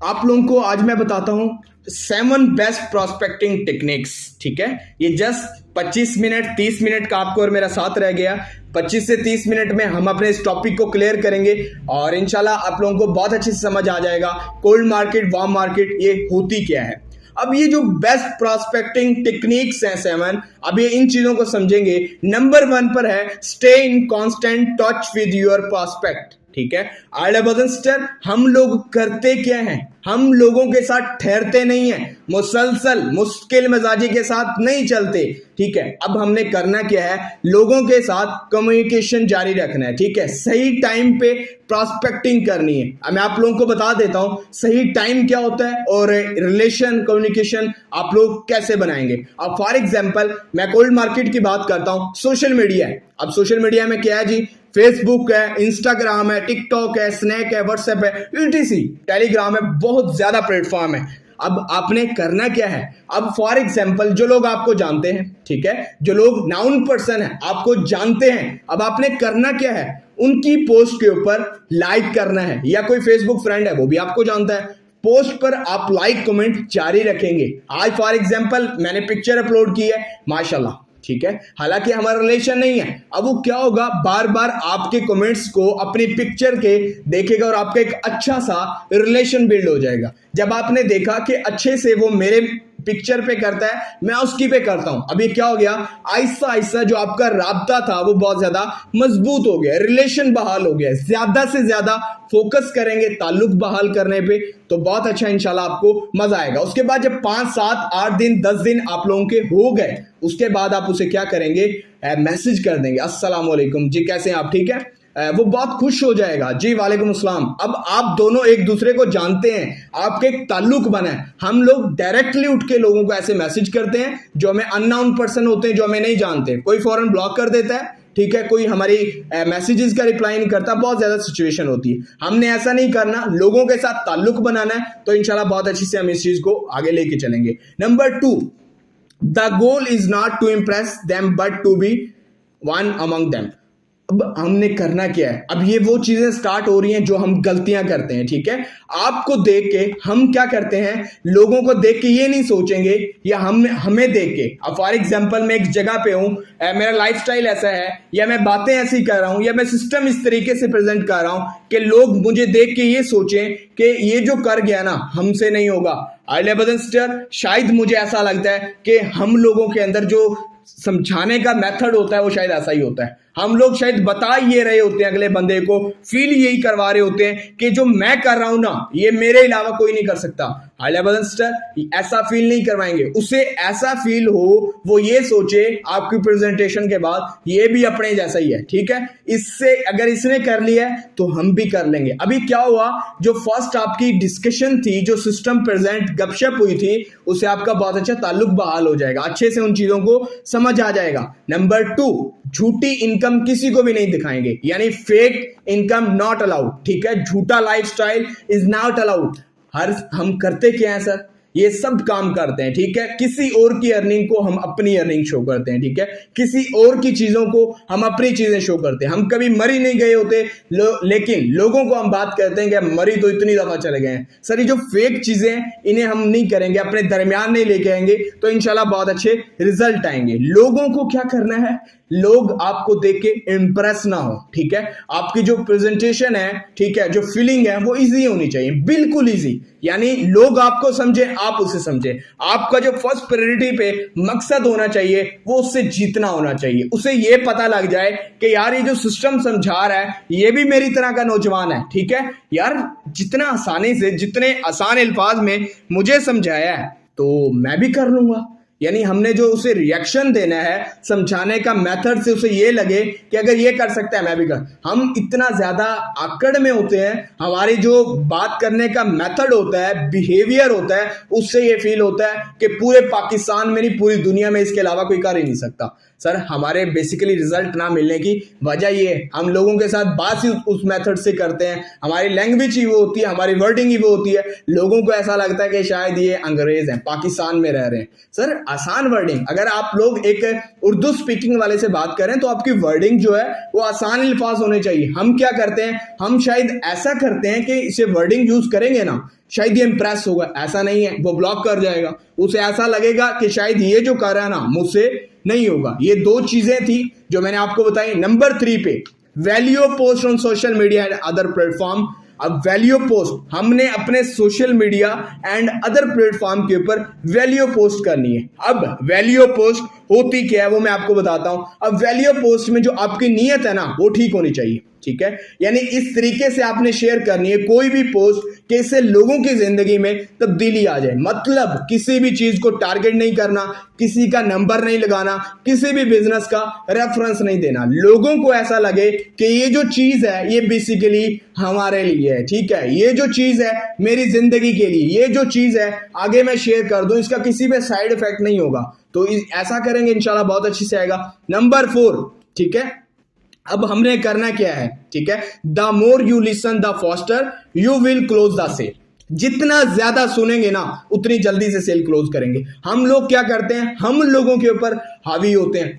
आप लोगों को आज मैं बताता हूं 7 बेस्ट प्रोस्पेक्टिंग टेक्निक्स, ठीक है। ये जस्ट 25 मिनट 30 मिनट का आपको और मेरा साथ रह गया। 25 से 30 मिनट में हम अपने इस टॉपिक को क्लियर करेंगे और इंशाल्लाह आप लोगों को बहुत अच्छे से समझ आ जाएगा कोल्ड मार्केट, वार्म मार्केट ये होती क्या है। अब ये जो बेस्ट प्रोस्पेक्टिंग टेक्निक्स हैं 7, अब ये इन चीजों को समझेंगे। नंबर 1 पर है stay in constant touch with your prospect, ठीक है। आइले बदन स्टर, हम लोग करते क्या हैं, हम लोगों के साथ ठहरते नहीं हैं, मुसलसल मुश्किल मिजाजी के साथ नहीं चलते, ठीक है। अब हमने करना क्या है, लोगों के साथ कम्युनिकेशन जारी रखना है, ठीक है। सही टाइम पे प्रोस्पेक्टिंग करनी है। अब मैं आप लोगों को बता देता हूं सही टाइम क्या होता है और रिलेशन कम्युनिकेशन आप लोग कैसे बनाएंगे। अब फॉर एग्जांपल मैं कोल्ड मार्केट की बात करता हूं, सोशल मीडिया है। अब सोशल मीडिया में क्या है जी, फेसबुक है, इंस्टाग्राम है, टिकटॉक है, स्नैक है, व्हाट्सएप है, यूटीसी, टेलीग्राम है, बहुत ज्यादा प्लेटफॉर्म है। अब आपने करना क्या है, अब फॉर एग्जांपल जो लोग आपको जानते हैं, ठीक है, जो लोग नाउन पर्सन है आपको जानते हैं, अब आपने करना क्या है, उनकी पोस्ट के ऊपर लाइक करना है। या कोई फेसबुक फ्रेंड है वो भी आपको जानता है, पोस्ट पर आप लाइक कमेंट जारी रखेंगे। आज फॉर एग्जांपल मैंने पिक्चर अपलोड की है, माशाल्लाह, ठीक है, हालांकि हमारा रिलेशन नहीं है। अब वो क्या होगा, बार बार आपके कमेंट्स को अपनी पिक्चर के देखेगा और आपका एक अच्छा सा रिलेशन बिल्ड हो जाएगा। जब आपने देखा कि अच्छे से वो मेरे पिक्चर पे करता है, मैं उसकी पे करता हूं, अभी क्या हो गया, आहिस्ता आहिस्ता जो आपका राब्ता था वो बहुत ज्यादा मजबूत हो गया, रिलेशन बहाल हो गया। ज्यादा से ज्यादा फोकस करेंगे ताल्लुक बहाल करने पे तो बहुत अच्छा इंशाल्लाह आपको मजा आएगा। उसके बाद जब 5, 7, 8 दिन 10 दिन आप लोगों के हो गए, उसके बाद आप उसे क्या करेंगे, मैसेज कर देंगे, अस्सलाम वालेकुम जी, कैसे हैं आप, ठीक है। वो बहुत खुश हो जाएगा। जी वालेकुम अस्सलाम। अब आप दोनों एक दूसरे को जानते हैं, आपके एक ताल्लुक बना है। हम लोग डायरेक्टली उठ के लोगों को ऐसे मैसेज करते हैं जो हमें अननोन पर्सन होते हैं, जो हमें नहीं जानते। कोई फौरन ब्लॉक कर देता है, ठीक है, कोई हमारी मैसेजेस का रिप्लाई नहीं करता। बहुत ज्यादा सिचुएशन होती है। हमने ऐसा नहीं करना, लोगों के साथ ताल्लुक बनाना है, तो इंशाल्लाह बहुत अच्छी से हम इस चीज को आगे लेके चलेंगे। Number 2, the goal is not to impress them but to be one among them. अब हमने करना क्या है? अब ये वो चीजें स्टार्ट हो रही हैं जो हम गलतियां करते हैं, ठीक है। आपको देख के हम क्या करते हैं, लोगों को देख के ये नहीं सोचेंगे, या हमें देख के। अब फॉर एग्जांपल मैं एक जगह पे हूं, मेरा लाइफस्टाइल ऐसा है, या मैं बातें ऐसी कर रहा हूं, या मैं सिस्टम इस तरीके से प्रेजेंट कर रहा हूं कि लोग मुझे देख के ये सोचें कि ये जो कर गया ना, हमसे नहीं होगा। आइले बदन सिस्टर, शायद मुझे ऐसा लगता है कि हम लोगों के अंदर जो समझाने का मेथड होता है वो शायद ऐसा ही होता है। हम लोग शायद बता ये रहे होते हैं अगले बंदे को, फील यही करवा रहे होते हैं कि जो मैं कर रहा हूं ना, ये मेरे अलावा कोई नहीं कर सकता। ऐसा फील नहीं करवाएंगे, उसे ऐसा फील हो, वो ये सोचे आपकी प्रेजेंटेशन के बाद ये भी अपने जैसा ही है, ठीक है। इससे अगर इसने कर लिया है तो हम भी कर लेंगे। अभी क्या हुआ, जो फर्स्ट आपकी डिस्कशन थी, जो सिस्टम प्रेजेंट गपशप हुई थी, उससे आपका बहुत अच्छा ताल्लुक बहाल हो जाएगा, अच्छे से उन चीजों को समझ आ जाएगा। नंबर 2, झूठी इनकम किसी को भी नहीं दिखाएंगे, यानी फेक इनकम नॉट अलाउड, ठीक है। झूठा लाइफस्टाइल इज नॉट अलाउड। हम करते क्या है सर, ये सब काम करते हैं, ठीक है। किसी और की अर्निंग को हम अपनी अर्निंग शो करते हैं, ठीक है। किसी और की चीजों को हम अपनी चीजें शो करते हैं। हम कभी मरी नहीं गए होते, लेकिन लोगों को हम बात करते हैं कि मरी तो इतनी दफा चले गए हैं। सर ये जो फेक चीजें, इन्हें हम नहीं करेंगे, अपने दरमियान नहीं लेके आएंगे, तो इंशाल्लाह बहुत अच्छे रिजल्ट आएंगे। लोगों को क्या करना है, लोग आपको देख के इंप्रेस ना हो, ठीक है। आपकी जो प्रेजेंटेशन है, ठीक है, जो फीलिंग है, वो इजी होनी चाहिए, बिल्कुल इजी। यानी लोग आपको समझे, आप उसे समझे। आपका जो फर्स्ट प्रायोरिटी पे मकसद होना चाहिए, वो उससे जीतना होना चाहिए। उसे ये पता लग जाए कि यार ये जो सिस्टम समझा रहा है, ये भी मेरी तरह का नौजवान है, ठीक है। यार जितना आसानी से, जितने आसान अल्फाज में मुझे समझाया है, तो मैं भी कर लूंगा। यानी हमने जो उसे रिएक्शन देना है, समझाने का मेथड से उसे ये लगे कि अगर ये कर सकता है मैं भी कर। हम इतना ज्यादा आकड़ में होते हैं, हमारी जो बात करने का मेथड होता है, बिहेवियर होता है, उससे ये फील होता है कि पूरे पाकिस्तान में नहीं, पूरी दुनिया में इसके अलावा कोई कर ही नहीं सकता। सर हमारे बेसिकली रिजल्ट ना मिलने की वजह ये है, हम लोगों के साथ बात ही उस मेथड से करते हैं, हमारी लैंग्वेज ही वो होती है, हमारी वर्डिंग ही वो होती है। लोगों को ऐसा लगता है कि शायद ये अंग्रेज हैं, पाकिस्तान में रह रहे हैं। सर आसान वर्डिंग, अगर आप लोग एक उर्दू स्पीकिंग वाले से बात करें तो आपकी वर्डिंग जो है वो आसान अल्फाज होने चाहिए। हम क्या करते हैं, हम शायद ऐसा करते हैं कि इसे वर्डिंग यूज करेंगे ना, शायद ये इंप्रेस होगा, ऐसा नहीं है, वो ब्लॉक कर जाएगा। उसे ऐसा लगेगा कि शायद ये जो कर रहा है ना, मुझसे नहीं होगा। ये 2 चीजें थी जो मैंने आपको बताई। नंबर 3 पे, value post on social media and other platform. अब वैल्यू पोस्ट हमने अपने social media and other platform के ऊपर वैल्यू पोस्ट करनी है। अब वैल्यू पोस्ट होती क्या है वो मैं आपको बताता हूं। अब वैल्यू पोस्ट में जो आपकी नीयत है ना, वो ठीक होनी चाहिए, ठीक है। यानी इस तरीके से आपने शेयर करनी है कोई भी पोस्ट कि इससे लोगों की जिंदगी में तब्दीली आ जाए। मतलब किसी भी चीज को टारगेट नहीं करना, किसी का नंबर नहीं लगाना, किसी भी बिजनेस का रेफरेंस नहीं देना। लोगों को ऐसा लगे कि ये जो चीज है ये बेसिकली हमारे लिए है, ठीक है, ये जो चीज है मेरी जिंदगी के लिए, ये जो चीज है आगे मैं शेयर कर दूं, इसका किसी पे साइड इफेक्ट नहीं होगा। तो ऐसा करेंगे इंशाल्लाह बहुत अच्छी से आएगा। नंबर 4, ठीक है, अब हमने करना क्या है, ठीक है, the more you listen the faster you will close the sale. जितना ज्यादा सुनेंगे ना, उतनी जल्दी से सेल क्लोज करेंगे। हम लोग क्या करते हैं, हम लोगों के ऊपर हावी होते हैं।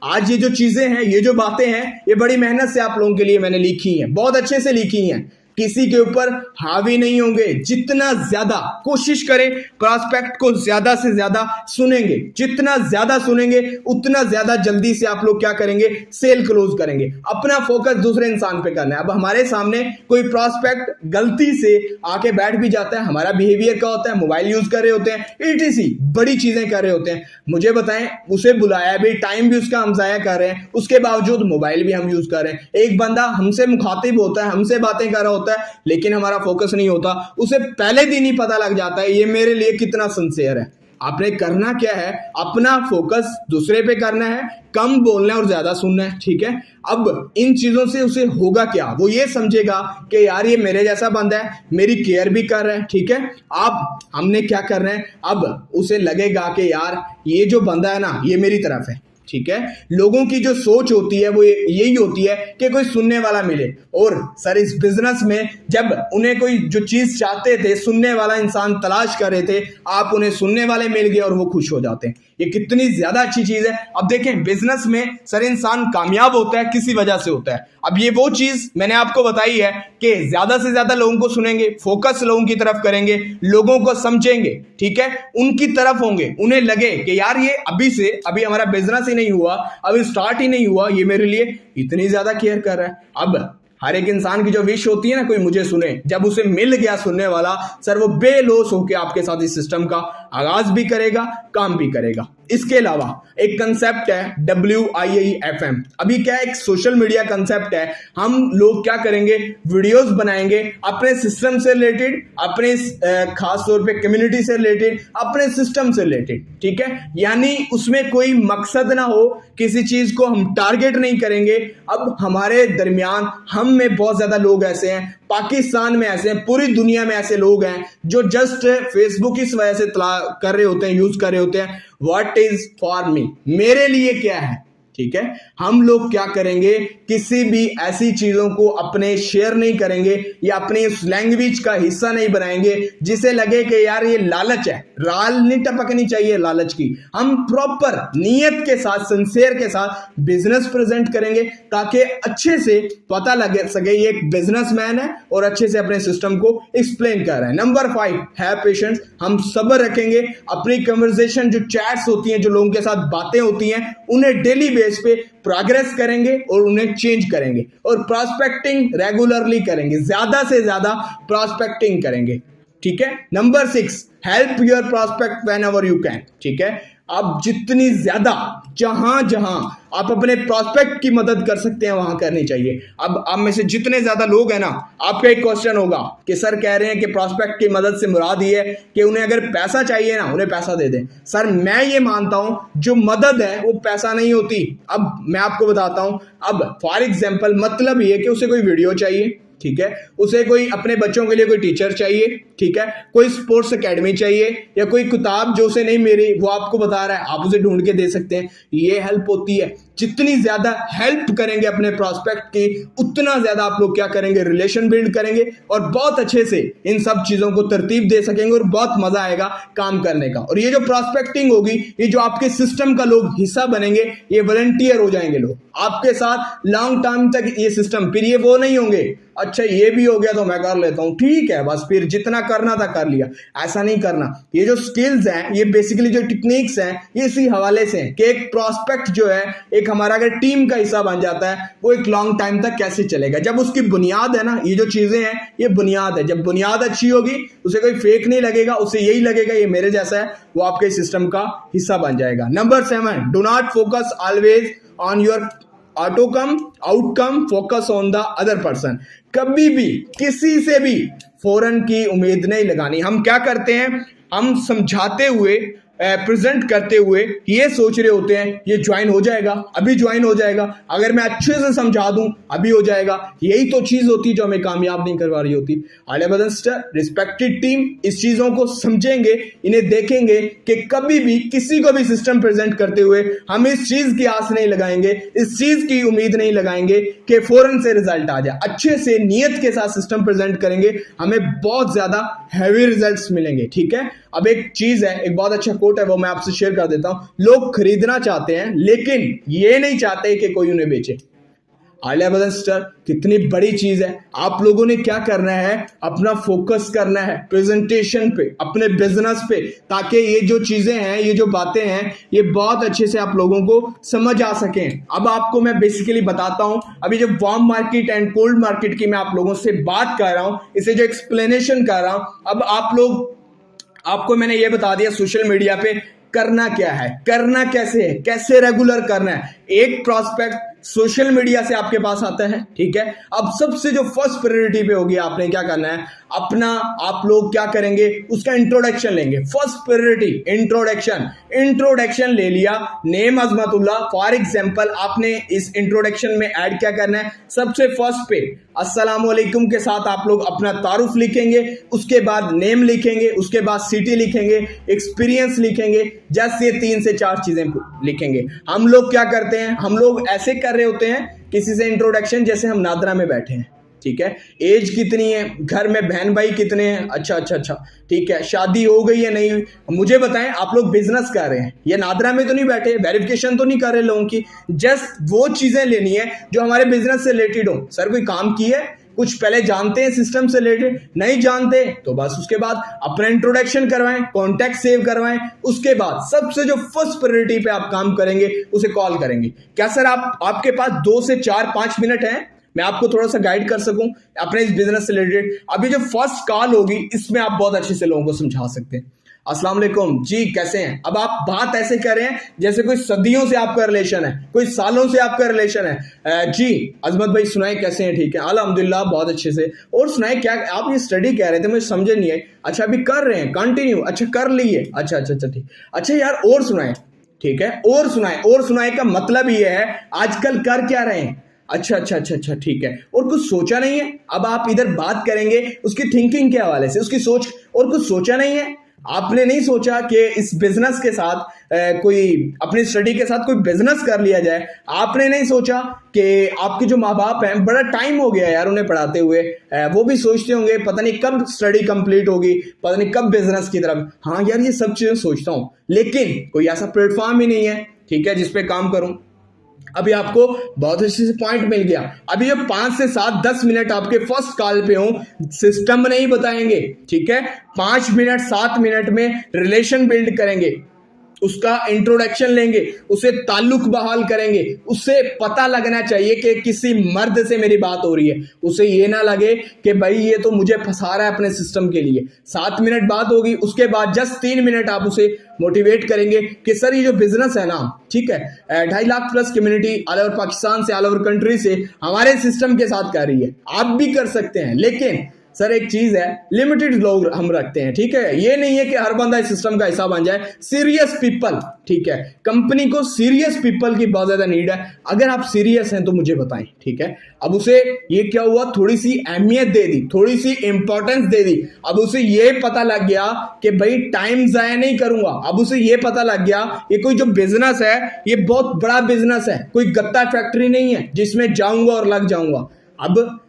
आज ये जो चीजें हैं, ये जो बातें हैं, ये बड़ी मेहनत से आप लोगों के लिए मैंने लिखी हैं, बहुत अच्छे से लिखी हैं, किसी के ऊपर हावी नहीं होंगे। जितना ज्यादा कोशिश करें, प्रॉस्पेक्ट को ज्यादा से ज्यादा सुनेंगे, जितना ज्यादा सुनेंगे उतना ज्यादा जल्दी से आप लोग क्या करेंगे, सेल क्लोज करेंगे। अपना फोकस दूसरे इंसान पे करना है। अब हमारे सामने कोई प्रॉस्पेक्ट गलती से आके बैठ भी जाता है, हमारा बिहेवियर क्या होता है, मोबाइल यूज कर रहे होते हैं, ETC बड़ी चीजें कर रहे होते हैं, मुझे बताएं, उसे बुलाया भी, टाइम भी उसका हम जाया कर रहे हैं, उसके बावजूद मोबाइल भी हम यूज कर रहे हैं। एक बंदा हमसे मुखातिब होता है, हमसे बातें कर रहा होता है, लेकिन हमारा फोकस नहीं होता, उसे पहले दिन ही पता लग जाता है ये मेरे लिए कितना सिंसियर है। आपने करना क्या है, अपना फोकस दूसरे पे करना है, कम बोलना है और ज्यादा सुनना है, ठीक है। अब इन चीजों से उसे होगा क्या, वो ये समझेगा कि यार ये मेरे जैसा बंदा है, मेरी केयर भी कर रहा है, ठीक है। अब हमने क्या करना है, अब उसे लगेगा कि यार ये जो बंदा है ना ये मेरी तरफ है, ठीक है। लोगों की जो सोच होती है वो यही होती है कि कोई सुनने वाला मिले। और सर इस बिजनेस में जब उन्हें कोई जो चीज चाहते थे, सुनने वाला इंसान तलाश कर रहे थे, आप उन्हें सुनने वाले मिल गए और वो खुश हो जाते हैं। ये कितनी ज्यादा अच्छी चीज है। अब देखें बिजनेस में सर इंसान कामयाब होता है किसी वजह से होता है। अब ये वो चीज मैंने आपको बताई है कि ज्यादा से ज्यादा लोगों को सुनेंगे, फोकस लोगों की तरफ करेंगे, लोगों को समझेंगे, ठीक है, उनकी तरफ होंगे, उन्हें लगे कि यार ये अभी हमारा बिजनेस ही नहीं हुआ, अभी स्टार्ट ही नहीं हुआ, ये मेरे लिए इतनी ज्यादा केयर कर रहा है। अब हर एक इंसान की जो विश होती है ना कोई मुझे सुने, जब उसे मिल गया सुनने वाला, सर वो बेलोस होकर आपके साथ इस सिस्टम का आगाज भी करेगा, काम भी करेगा। इसके अलावा एक कंसेप्ट है WIIFM। अभी क्या एक सोशल मीडिया कंसेप्ट है। हम लोग क्या करेंगे, वीडियोस बनाएंगे अपने सिस्टम से रिलेटेड, अपने खास तौर पे कम्युनिटी से रिलेटेड, अपने सिस्टम से रिलेटेड, ठीक है। यानी उसमें कोई मकसद ना हो, किसी चीज को हम टारगेट नहीं करेंगे। अब हमारे दरमियान हम में बहुत ज्यादा लोग ऐसे हैं, पाकिस्तान में ऐसे हैं, पूरी दुनिया में ऐसे लोग हैं जो जस्ट फेसबुक इस वजह से कर रहे होते हैं, यूज कर रहे होते हैं, व्हाट इज फॉर मी, मेरे लिए क्या है, ठीक है। हम लोग क्या करेंगे, किसी भी ऐसी चीजों को अपने शेयर नहीं करेंगे या अपनी उस लैंग्वेज का हिस्सा नहीं बनाएंगे जिसे लगे कि यार ये लालच है। राल नहीं टपकनी चाहिए लालच की। हम प्रॉपर नियत के साथ, सिंसियर के साथ बिजनेस प्रेजेंट करेंगे ताकि अच्छे से पता लगे सके ये एक बिजनेसमैन है और अच्छे से अपने सिस्टम को एक्सप्लेन कर रहा है। नंबर 5 है पेशेंस। हम सब्र रखेंगे। अपनी कन्वर्सेशन जो चैट्स होती हैं, जो लोगों के साथ बातें होती हैं, उन्हें डेली बेस पे प्रोग्रेस करेंगे और उन्हें चेंज करेंगे। और प्रोस्पेक्टिंग रेगुलरली करेंगे, ज्यादा से ज्यादा प्रोस्पेक्टिंग करेंगे, ठीक है। Number 6 help your prospect when ever you can, ठीक है। अब जितनी ज्यादा जहां जहां आप अपने प्रोस्पेक्ट की मदद कर सकते हैं वहां करनी चाहिए। अब आप में से जितने ज्यादा लोग हैं ना, आपका एक क्वेश्चन होगा कि सर कह रहे हैं कि प्रोस्पेक्ट की मदद से मुराद ये है कि उन्हें अगर पैसा चाहिए ना, उन्हें पैसा दे दें। सर मैं ये मानता हूं जो मदद है वो पैसा नहीं होती। अब मैं आपको बताता हूं। अब फॉर एग्जाम्पल मतलब ये कि उसे कोई वीडियो चाहिए, ठीक है, उसे कोई अपने बच्चों के लिए कोई टीचर चाहिए, ठीक है, कोई स्पोर्ट्स एकेडमी चाहिए या कोई किताब जो उसे नहीं मिली वो आपको बता रहा है, आप उसे ढूंढ के दे सकते हैं। ये हेल्प होती है। जितनी ज्यादा हेल्प करेंगे अपने प्रोस्पेक्ट की, उतना ज्यादा आप लोग क्या करेंगे, रिलेशन बिल्ड करेंगे और बहुत अच्छे से इन सब चीजों को तरतीब दे सकेंगे और बहुत मजा आएगा काम करने का। और ये जो प्रोस्पेक्टिंग होगी, ये जो आपके सिस्टम का लोग हिस्सा बनेंगे, ये वॉलंटियर हो जाएंगे लोग आपके साथ लॉन्ग टाइम तक ये सिस्टम। फिर ये वो नहीं होंगे अच्छा ये भी हो गया तो मैं कर लेता हूं, ठीक है, बस फिर जितना करना था कर लिया। ऐसा नहीं करना। ये जो स्किल्स हैं, ये बेसिकली जो टेक्निक्स हैं, ये इसी हवाले से हैं कि एक प्रोस्पेक्ट जो है एक हमारा अगर टीम का हिस्सा बन जाता है, वो एक लॉन्ग टाइम तक कैसे चलेगा। जब उसकी बुनियाद है ना, ये जो चीजें हैं ये बुनियाद है। जब बुनियाद अच्छी होगी, उसे कोई फेक नहीं लगेगा, उसे यही लगेगा ये मेरे जैसा है, वो आपके सिस्टम का हिस्सा बन जाएगा। Number 7 do not focus always on your outcome, focus on the other person. कभी भी किसी से भी फौरन की उम्मीद नहीं लगानी। हम क्या करते हैं, हम समझाते हुए, प्रेजेंट करते हुए ये सोच रहे होते हैं ये ज्वाइन हो जाएगा, अभी ज्वाइन हो जाएगा, अगर मैं अच्छे से समझा दूं अभी हो जाएगा। यही तो चीज होती है जो हमें कामयाब नहीं करवा रही होती। रिस्पेक्टेड टीम इस चीजों को समझेंगे, इन्हें देखेंगे कि कभी भी किसी को भी सिस्टम प्रेजेंट करते हुए हम इस चीज की आस नहीं लगाएंगे, इस चीज की उम्मीद नहीं लगाएंगे कि फौरन से रिजल्ट आ जाए। अच्छे से नियत के साथ सिस्टम प्रेजेंट करेंगे, हमें बहुत ज्यादा हैवी रिजल्ट्स मिलेंगे, ठीक है। अब एक चीज है, एक बहुत अच्छा कोट है, वो मैं आपसे शेयर कर देता हूं। लोग खरीदना चाहते हैं लेकिन ये नहीं चाहते कि कोई उन्हें बेचे। आलिया भट्ट सिस्टर, कितनी बड़ी चीज है। आप लोगों ने क्या करना है, अपना फोकस करना है प्रेजेंटेशन पे, अपने बिजनेस पे, ताकि ये जो चीजें हैं, ये जो बातें हैं, ये बहुत अच्छे से आप लोगों को समझ आ सकें। अब आपको मैं बेसिकली बताता हूं, अभी जो warm market and cold market की मैं आप लोगों से बात कर रहा हूं, इसे जो एक्सप्लेनेशन कर रहा हूं, अब आपको मैंने ये बता दिया सोशल मीडिया पे करना क्या है, करना कैसे है, कैसे रेगुलर करना है। एक प्रोस्पेक्ट सोशल मीडिया से आपके पास आता है, ठीक है। अब सबसे जो फर्स्ट प्रायोरिटी पे होगी, आपने क्या करना है, अपना आप लोग क्या करेंगे, उसका इंट्रोडक्शन लेंगे। फर्स्ट प्रायोरिटी इंट्रोडक्शन ले लिया। नेम अजमतुल्लाह, फॉर एग्जांपल आपने इस इंट्रोडक्शन में ऐड क्या करना है, सबसे फर्स्ट पे अस्सलाम वालेकुम के साथ आप लोग अपना तारुफ लिखेंगे, उसके बाद नेम लिखेंगे, उसके बाद सिटी लिखेंगे, एक्सपीरियंस लिखेंगे, जस्ट ये 3 से 4 चीजें लिखेंगे। हम लोग क्या करते हैं, हम लोग ऐसे कर रहे होते हैं किसी से इंट्रोडक्शन जैसे हम नादरा में बैठे हैं, ठीक है। एज कितनी है, घर में बहन भाई कितने हैं, अच्छा, ठीक है, शादी हो गई है नहीं, मुझे बताएं। आप लोग बिजनेस कर रहे हैं, ये नादरा में तो नहीं बैठे, वेरिफिकेशन तो नहीं कर रहे लोगों की, जस्ट वो चीजें लेनी है जो हमारे बिजनेस से रिलेटेड हो। सर कोई काम की है, कुछ पहले जानते हैं सिस्टम से रिलेटेड, नहीं जानते तो बस उसके बाद अपना इंट्रोडक्शन करवाएं, कॉन्टैक्ट सेव करवाएं, उसके बाद सबसे जो फर्स्ट प्रायोरिटी पे आप काम करेंगे उसे कॉल करेंगे। क्या सर आपके पास 2 से 4-5 मिनट है, मैं आपको थोड़ा सा गाइड कर सकूं अपने इस बिजनेस से रिलेटेड? अभी जो फर्स्ट कॉल होगी इसमें आप बहुत अच्छे से लोगों को समझा सकते हैं। अस्सलाम वालेकुम जी, कैसे हैं? अब आप बात ऐसे कर रहे हैं जैसे कोई सदियों से आपका रिलेशन है, कोई सालों से आपका रिलेशन है। जी अजमत भाई सुनाए कैसे हैं? ठीक है अल्हम्दुलिल्लाह बहुत अच्छे से। और सुनाए क्या आप ये स्टडी कह रहे थे, मुझे समझ नहीं आई। अच्छा अभी कर रहे हैं कंटिन्यू, अच्छा कर लिए, अच्छा ठीक, अच्छा यार और सुनाए, ठीक है और सुनाए का मतलब ये है आजकल कर क्या रहे हैं। अच्छा ठीक है, और कुछ सोचा नहीं है? अब आप इधर बात करेंगे उसकी थिंकिंग के हवाले से, उसकी सोच, और कुछ सोचा नहीं है आपने, नहीं सोचा कि इस बिजनेस के साथ कोई अपनी स्टडी के साथ कोई बिजनेस कर लिया जाए। आपने नहीं सोचा कि आपके जो माँ बाप हैं बड़ा टाइम हो गया यार उन्हें पढ़ाते हुए, वो भी सोचते होंगे पता नहीं कब स्टडी कंप्लीट होगी, पता नहीं कब बिजनेस की तरफ। हाँ यार ये सब चीजें सोचता हूं, लेकिन कोई ऐसा प्लेटफॉर्म ही नहीं है, ठीक है, जिसपे काम करूं। अभी आपको बहुत अच्छे से पॉइंट मिल गया। अभी जो 5 से 7-10 मिनट आपके फर्स्ट कॉल पे हो, सिस्टम नहीं बताएंगे, ठीक है, 5 मिनट 7 मिनट में रिलेशन बिल्ड करेंगे, उसका इंट्रोडक्शन लेंगे, उसे ताल्लुक बहाल करेंगे, उससे पता लगना चाहिए कि किसी मर्द से मेरी बात हो रही है, उसे ये ना लगे कि भाई ये तो मुझे फंसा रहा है अपने सिस्टम के लिए। 7 मिनट बात होगी, उसके बाद जस्ट 3 मिनट आप उसे मोटिवेट करेंगे कि सर ये जो बिजनेस है ना, ठीक है, 2.5 lakh plus community all over Pakistan से, ऑल ओवर कंट्री से हमारे सिस्टम के साथ कर रही है, आप भी कर सकते हैं। लेकिन सर एक चीज है, लिमिटेड लोग हम रखते हैं, ठीक है, ये नहीं है कि हर बंदा इस सिस्टम का हिस्सा बन जाए। सीरियस पीपल, ठीक है, कंपनी को सीरियस पीपल की बहुत ज्यादा नीड है। अगर आप सीरियस हैं तो मुझे बताएं, ठीक है। अब उसे ये क्या हुआ, थोड़ी सी अहमियत दे दी, थोड़ी सी इंपॉर्टेंस दे दी। अब उसे ये पता लग गया कि भाई टाइम जाया नहीं करूंगा। अब उसे ये पता लग गया ये कोई जो बिजनेस है ये बहुत बड़ा बिजनेस है, कोई गत्ता फैक्ट्री नहीं है जिसमें जाऊंगा और लग जाऊंगा। अब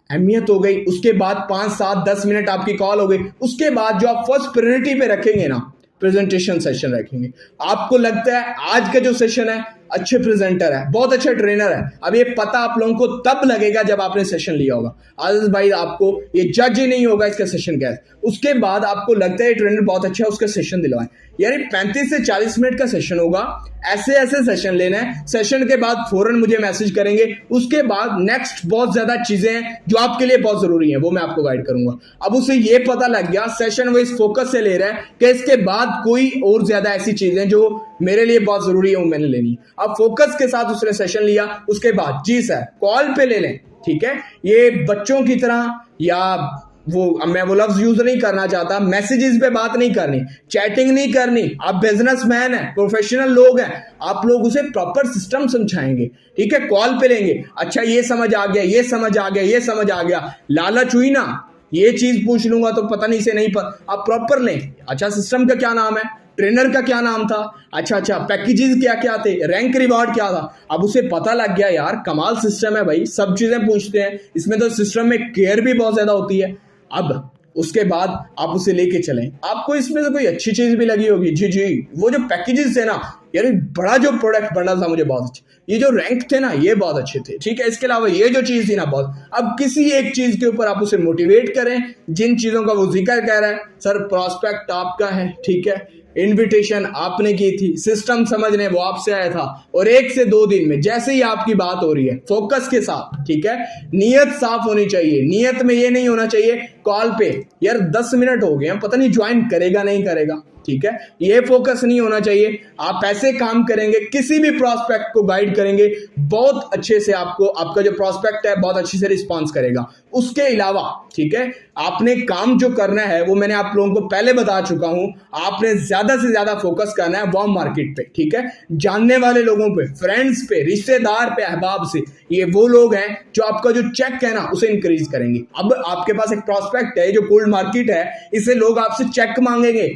अहमियत हो गई। उसके बाद 5, 7, 10 मिनट आपकी कॉल हो गई। उसके बाद जो आप फर्स्ट प्रायोरिटी पे रखेंगे ना, प्रेजेंटेशन सेशन रखेंगे। आपको लगता है आज का जो सेशन है अच्छे प्रेजेंटर है, बहुत अच्छा ट्रेनर है, अब ये पता आप लोगों को तब लगेगा जब आपने सेशन लिया होगा। आज़िज़ भाई आपको ये जज ही नहीं होगा इसका सेशन क्या है। उसके बाद आपको लगता है ट्रेनर बहुत अच्छा है, उसका सेशन दिलवाएं। यानी 35 से 40 मिनट का सेशन होगा, ऐसे ऐसे सेशन लेना है। सेशन के बाद फौरन मुझे मैसेज करेंगे। उसके बाद नेक्स्ट बहुत ज्यादा चीजें हैं जो आपके लिए बहुत जरूरी हैं, वो मैं आपको गाइड करूंगा। अब उसे ये पता लग गया, सेशन वो इस फोकस से ले रहा है कि इसके बाद कोई और ज्यादा ऐसी चीजें जो मेरे लिए बहुत जरूरी है वो मैंने लेनी। अब फोकस के साथ उसने सेशन लिया। उसके बाद जी सर कॉल पे ले लें, ठीक है। ये बच्चों की तरह, या मैं वो लफ्ज यूज नहीं करना चाहता, मैसेजेस पे बात नहीं करनी, चैटिंग नहीं करनी। आप बिजनेसमैन हैं, प्रोफेशनल लोग हैं, आप लोग उसे प्रॉपर सिस्टम समझाएंगे, ठीक है। कॉल पे लेंगे, अच्छा ये समझ आ गया, ये समझ आ गया, ये समझ आ गया, लालच हुई ना, ये चीज पूछ लूंगा तो पता नहीं से नहीं पर आप प्रॉपर लें। अच्छा सिस्टम का क्या नाम है, ट्रेनर का क्या नाम था, अच्छा पैकेजेस क्या क्या थे, रैंक रिवॉर्ड क्या था। अब उसे पता लग गया यार कमाल सिस्टम है भाई, सब चीजें पूछते हैं, इसमें तो सिस्टम में केयर भी बहुत ज्यादा होती है। अब उसके बाद आप उसे लेके चलें। आपको इसमें से कोई अच्छी चीज भी लगी होगी, जी वो जो पैकेजेस थे ना यार, बड़ा जो प्रोडक्ट बना था मुझे बहुत अच्छा, ये जो रैंक थे ना ये बहुत अच्छे थे, ठीक है। इसके अलावा ये जो चीज थी ना बहुत। अब किसी एक चीज के ऊपर आप उसे मोटिवेट करें, जिन चीजों का वो जिक्र कह रहा है। सर प्रॉस्पेक्ट आपका है, ठीक है, इनविटेशन आपने की थी, सिस्टम समझने वो आपसे आया था, और 1 से 2 दिन में जैसे ही आपकी बात हो रही है फोकस के साथ, ठीक है, नियत साफ होनी चाहिए। नियत में ये नहीं होना चाहिए कॉल पे यार 10 मिनट हो गए पता नहीं ज्वाइन करेगा नहीं करेगा, ठीक है, ये फोकस नहीं होना चाहिए। आप ऐसे काम करेंगे, किसी भी प्रोस्पेक्ट को गाइड करेंगे बहुत अच्छे से, आपको आपका जो प्रोस्पेक्ट है बहुत अच्छे से रिस्पॉन्स करेगा। उसके अलावा, ठीक है, आपने काम जो करना है वो मैंने आप लोगों को पहले बता चुका हूं। आपने ज्यादा से ज्यादा फोकस करना है वार्म मार्केट पे, ठीक है, जानने वाले लोगों पे, फ्रेंड्स पे, रिश्तेदार पे, अहबाब से। ये वो लोग हैं जो आपका जो चेक है ना उसे इंक्रीज करेंगे। अब आपके पास एक प्रोस्पेक्ट है, जो कोल्ड मार्केट है, इसे लोग आपसे चेक मांगेंगे,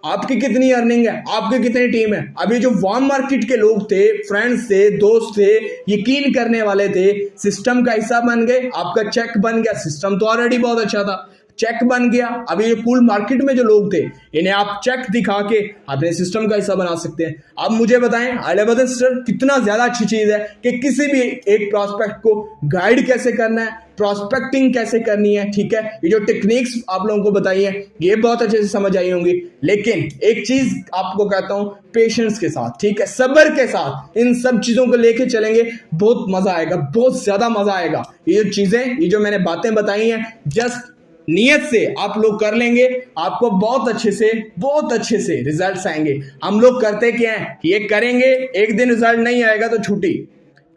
आपकी कितनी अर्निंग है, आपकी कितनी टीम है। अभी जो वार्म मार्केट के लोग थे, फ्रेंड्स थे, दोस्त थे, यकीन करने वाले थे, सिस्टम का हिस्सा बन गए, आपका चेक बन गया। सिस्टम तो ऑलरेडी बहुत अच्छा था, चेक बन गया। अभी ये कूल मार्केट में जो लोग थे, इन्हें आप चेक दिखा के अपने सिस्टम का हिस्सा बना सकते हैं। अब मुझे बताएं आलिया सर कितना ज्यादा अच्छी चीज है कि किसी भी एक प्रॉस्पेक्ट को गाइड कैसे करना है, प्रॉस्पेक्टिंग कैसे करनी है, ठीक है। ये जो टेक्निक्स आप लोगों को बताई है ये बहुत अच्छे से समझ आई होंगी। लेकिन एक चीज आपको कहता हूं, पेशेंस के साथ, ठीक है, सब्र के साथ इन सब चीजों को लेके चलेंगे, बहुत मजा आएगा, बहुत ज्यादा मजा आएगा। ये जो चीजें, ये जो मैंने बातें बताई हैं, जस्ट नियत से आप लोग कर लेंगे, आपको बहुत अच्छे से रिजल्ट्स आएंगे। हम लोग करते क्या है, ये करेंगे, एक दिन रिजल्ट नहीं आएगा तो छुट्टी,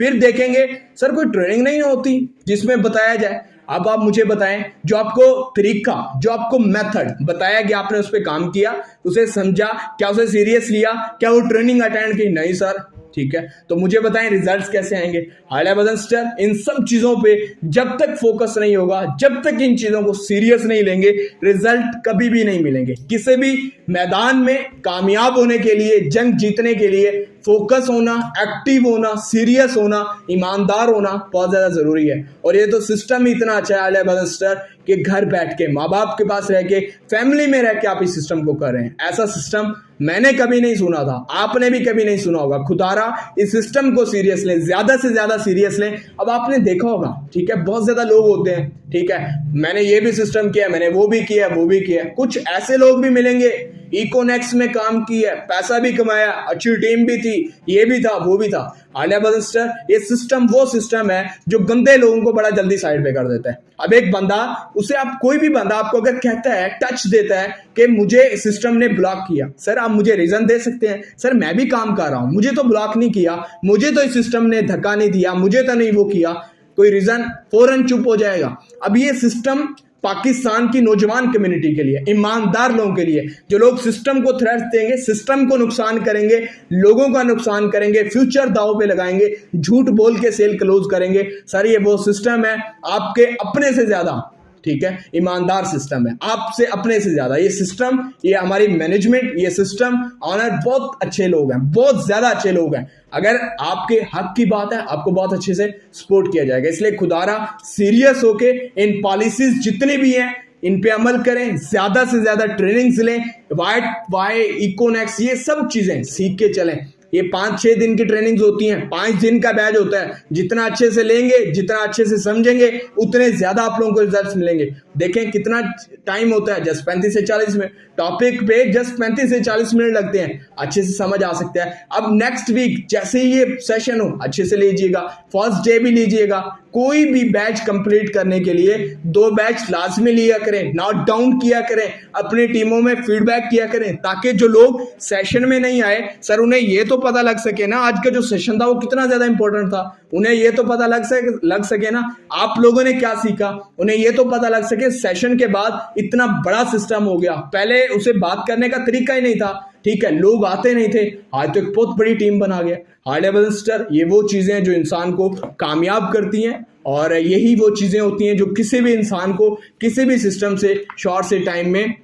फिर देखेंगे सर कोई ट्रेनिंग नहीं होती जिसमें बताया जाए। अब आप मुझे बताएं, जो आपको तरीका, जो आपको मेथड बताया गया, आपने उस पर काम किया, उसे समझा, क्या उसे सीरियस लिया, क्या वो ट्रेनिंग अटेंड की? नहीं सर, ठीक है। तो मुझे बताएं रिजल्ट्स कैसे आएंगे? हाईलाइट बटन स्टार, इन सब चीजों पे जब तक फोकस नहीं होगा, जब तक इन चीजों को सीरियस नहीं लेंगे, रिजल्ट कभी भी नहीं मिलेंगे। किसी भी मैदान में कामयाब होने के लिए, जंग जीतने के लिए फोकस होना, एक्टिव होना, सीरियस होना, ईमानदार होना बहुत ज्यादा जरूरी है। और ये तो सिस्टम ही इतना अच्छा है हाईलाइट बटन स्टार कि घर बैठ के, माँ बाप के पास रह के, फैमिली में रह के आप इस सिस्टम को कर रहे हैं। ऐसा सिस्टम मैंने कभी नहीं सुना था, आपने भी कभी नहीं सुना होगा। खुदारा इस सिस्टम को सीरियस लें, ज्यादा से ज्यादा सीरियस लें। अब आपने देखा होगा, ठीक है, बहुत ज्यादा लोग होते हैं, ठीक है, मैंने ये भी सिस्टम किया, मैंने वो भी किया, वो भी किया। कुछ ऐसे लोग भी मिलेंगे, इकोनेक्स में काम किया, पैसा भी कमाया, अच्छी टीम भी थी, ये भी था, वो भी था। आलिया बटन स्टार, ये सिस्टम वो सिस्टम है जो गंदे लोगों को बड़ा जल्दी साइड पे कर देता है। अब एक बंदा, उसे आप, कोई भी बंदा आपको अगर कहता है, टच देता है कि मुझे सिस्टम ने ब्लॉक किया, सर आप मुझे रीजन दे सकते हैं? सर मैं भी काम कर रहा हूं, मुझे तो ब्लॉक नहीं किया, मुझे तो इस सिस्टम ने धक्का नहीं दिया, मुझे तो नहीं वो किया, कोई रीजन, फौरन चुप हो जाएगा। अब ये सिस्टम पाकिस्तान की नौजवान कम्युनिटी के लिए, ईमानदार लोगों के लिए, जो लोग सिस्टम को थ्रेट देंगे, सिस्टम को नुकसान करेंगे, लोगों का नुकसान करेंगे, फ्यूचर दाव पे लगाएंगे, झूठ बोल के सेल क्लोज करेंगे, सर ये वो सिस्टम है आपके अपने से ज्यादा, ठीक है, ईमानदार सिस्टम है, आपसे अपने से ज्यादा। ये सिस्टम, ये हमारी मैनेजमेंट, ये सिस्टम ऑनर, बहुत अच्छे लोग हैं, बहुत ज्यादा अच्छे लोग हैं। अगर आपके हक की बात है, आपको बहुत अच्छे से सपोर्ट किया जाएगा। इसलिए खुदारा सीरियस होके इन पॉलिसीज जितनी भी हैं इन पे अमल करें, ज्यादा से ज्यादा ट्रेनिंग्स लें, वाई इकोनेक्स, ये सब चीजें सीख के चलें। ये 5-6 दिन की ट्रेनिंग्स होती हैं, 5 दिन का बैच होता है। जितना अच्छे से लेंगे, जितना अच्छे से समझेंगे, उतने ज्यादा आप लोगों को रिजल्ट्स मिलेंगे। देखें कितना टाइम होता है, जस्ट 35 से 40 मिनट टॉपिक पे, जस्ट 35 से 40 मिनट लगते हैं, अच्छे से समझ आ सकता है। अब नेक्स्ट वीक जैसे ही ये सेशन हो, अच्छे से लीजिएगा, फर्स्ट डे भी लीजिएगा। कोई भी बैच कंप्लीट करने के लिए 2 बैच लाजमी लिया करें, नोट डाउन किया करें, अपनी टीमों में फीडबैक किया करें, ताकि जो लोग सेशन में नहीं आए, सर उन्हें ये तो पता लग सके ना आज का जो सेशन था वो कितना ज्यादा इंपॉर्टेंट था, उन्हें ये तो पता लग सके ना आप लोगों ने क्या सीखा, उन्हें ये तो पता लग सके सेशन के बाद इतना बड़ा सिस्टम हो गया, पहले उसे बात करने का तरीका ही नहीं था, ठीक है, लोग आते नहीं थे, आज तो एक बहुत बड़ी टीम बना गया। हाईलाइट बटन स्टार, ये वो चीजें हैं जो इंसान को कामयाब करती हैं, और यही वो चीजें होती हैं जो किसी भी इंसान को किसी भी सिस्टम से शॉर्ट से टाइम में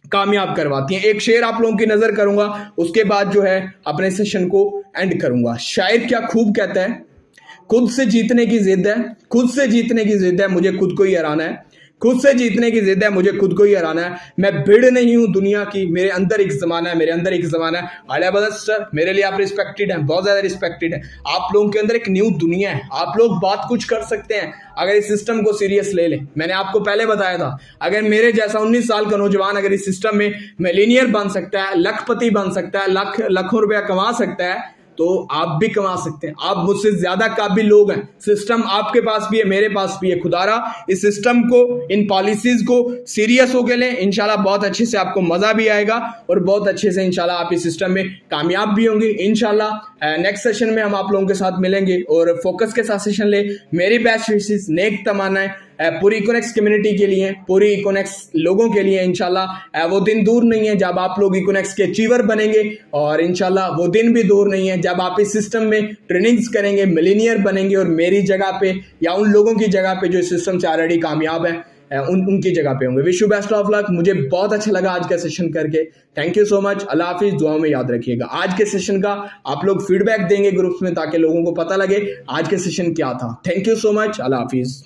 कामयाब करवाती हैं। एक शेर आप लोगों की नजर करूंगा, उसके बाद जो है अपने सेशन को एंड करूंगा। शायर क्या खूब कहता है, खुद से जीतने की जिद है, खुद से जीतने की जिद है, मुझे खुद को ही हराना है, खुद से जीतने की जिद है, मुझे खुद को ही हराना है। मैं भीड़ नहीं हूं दुनिया की, मेरे अंदर एक जमाना है, मेरे अंदर एक जमाना है। आलिया बटन स्टार, मेरे लिए आप रिस्पेक्टेड हैं, बहुत ज्यादा रिस्पेक्टेड है। आप लोगों के अंदर एक न्यू दुनिया है, आप लोग बहुत कुछ कर सकते हैं अगर इस सिस्टम को सीरियस ले लें। मैंने आपको पहले बताया था, अगर मेरे जैसा 19 साल का नौजवान अगर इस सिस्टम में मिलीनियर बन सकता है, लखपति बन सकता है, लाखों रुपया कमा सकता है, तो आप भी कमा सकते हैं। आप मुझसे ज्यादा काबिल लोग हैं, सिस्टम आपके पास भी है, मेरे पास भी है। खुदारा इस सिस्टम को, इन पॉलिसीज को सीरियस होकर लें, इंशाल्लाह बहुत अच्छे से आपको मजा भी आएगा और बहुत अच्छे से इंशाल्लाह आप इस सिस्टम में कामयाब भी होंगे। इंशाल्लाह नेक्स्ट सेशन में हम आप लोगों के साथ मिलेंगे और फोकस के साथ सेशन ले। मेरी बेस्ट विशेस, नेक तमन्नाएं, पूरी इकोनेक्स कम्युनिटी के लिए, पूरी इकोनेक्स लोगों के लिए इंशाल्लाह वो दिन दूर नहीं है जब आप लोग इकोनेक्स के अचीवर बनेंगे, और इंशाल्लाह वो दिन भी दूर नहीं है जब आप इस सिस्टम में ट्रेनिंग्स करेंगे, मिलीनियर बनेंगे और मेरी जगह पे या उन लोगों की जगह पे जो इस सिस्टम से ऑलरेडी कामयाब है उनकी जगह पे होंगे। Wish you best of luck. मुझे बहुत अच्छा लगा आज का सेशन करके। Thank you so much. अल्लाह हाफिज। दुआओं में याद रखिएगा। आज के सेशन का आप लोग फीडबैक देंगे ग्रुप्स में ताकि लोगों को पता लगे आज के सेशन क्या था। Thank you so much. अल्लाह हाफिज।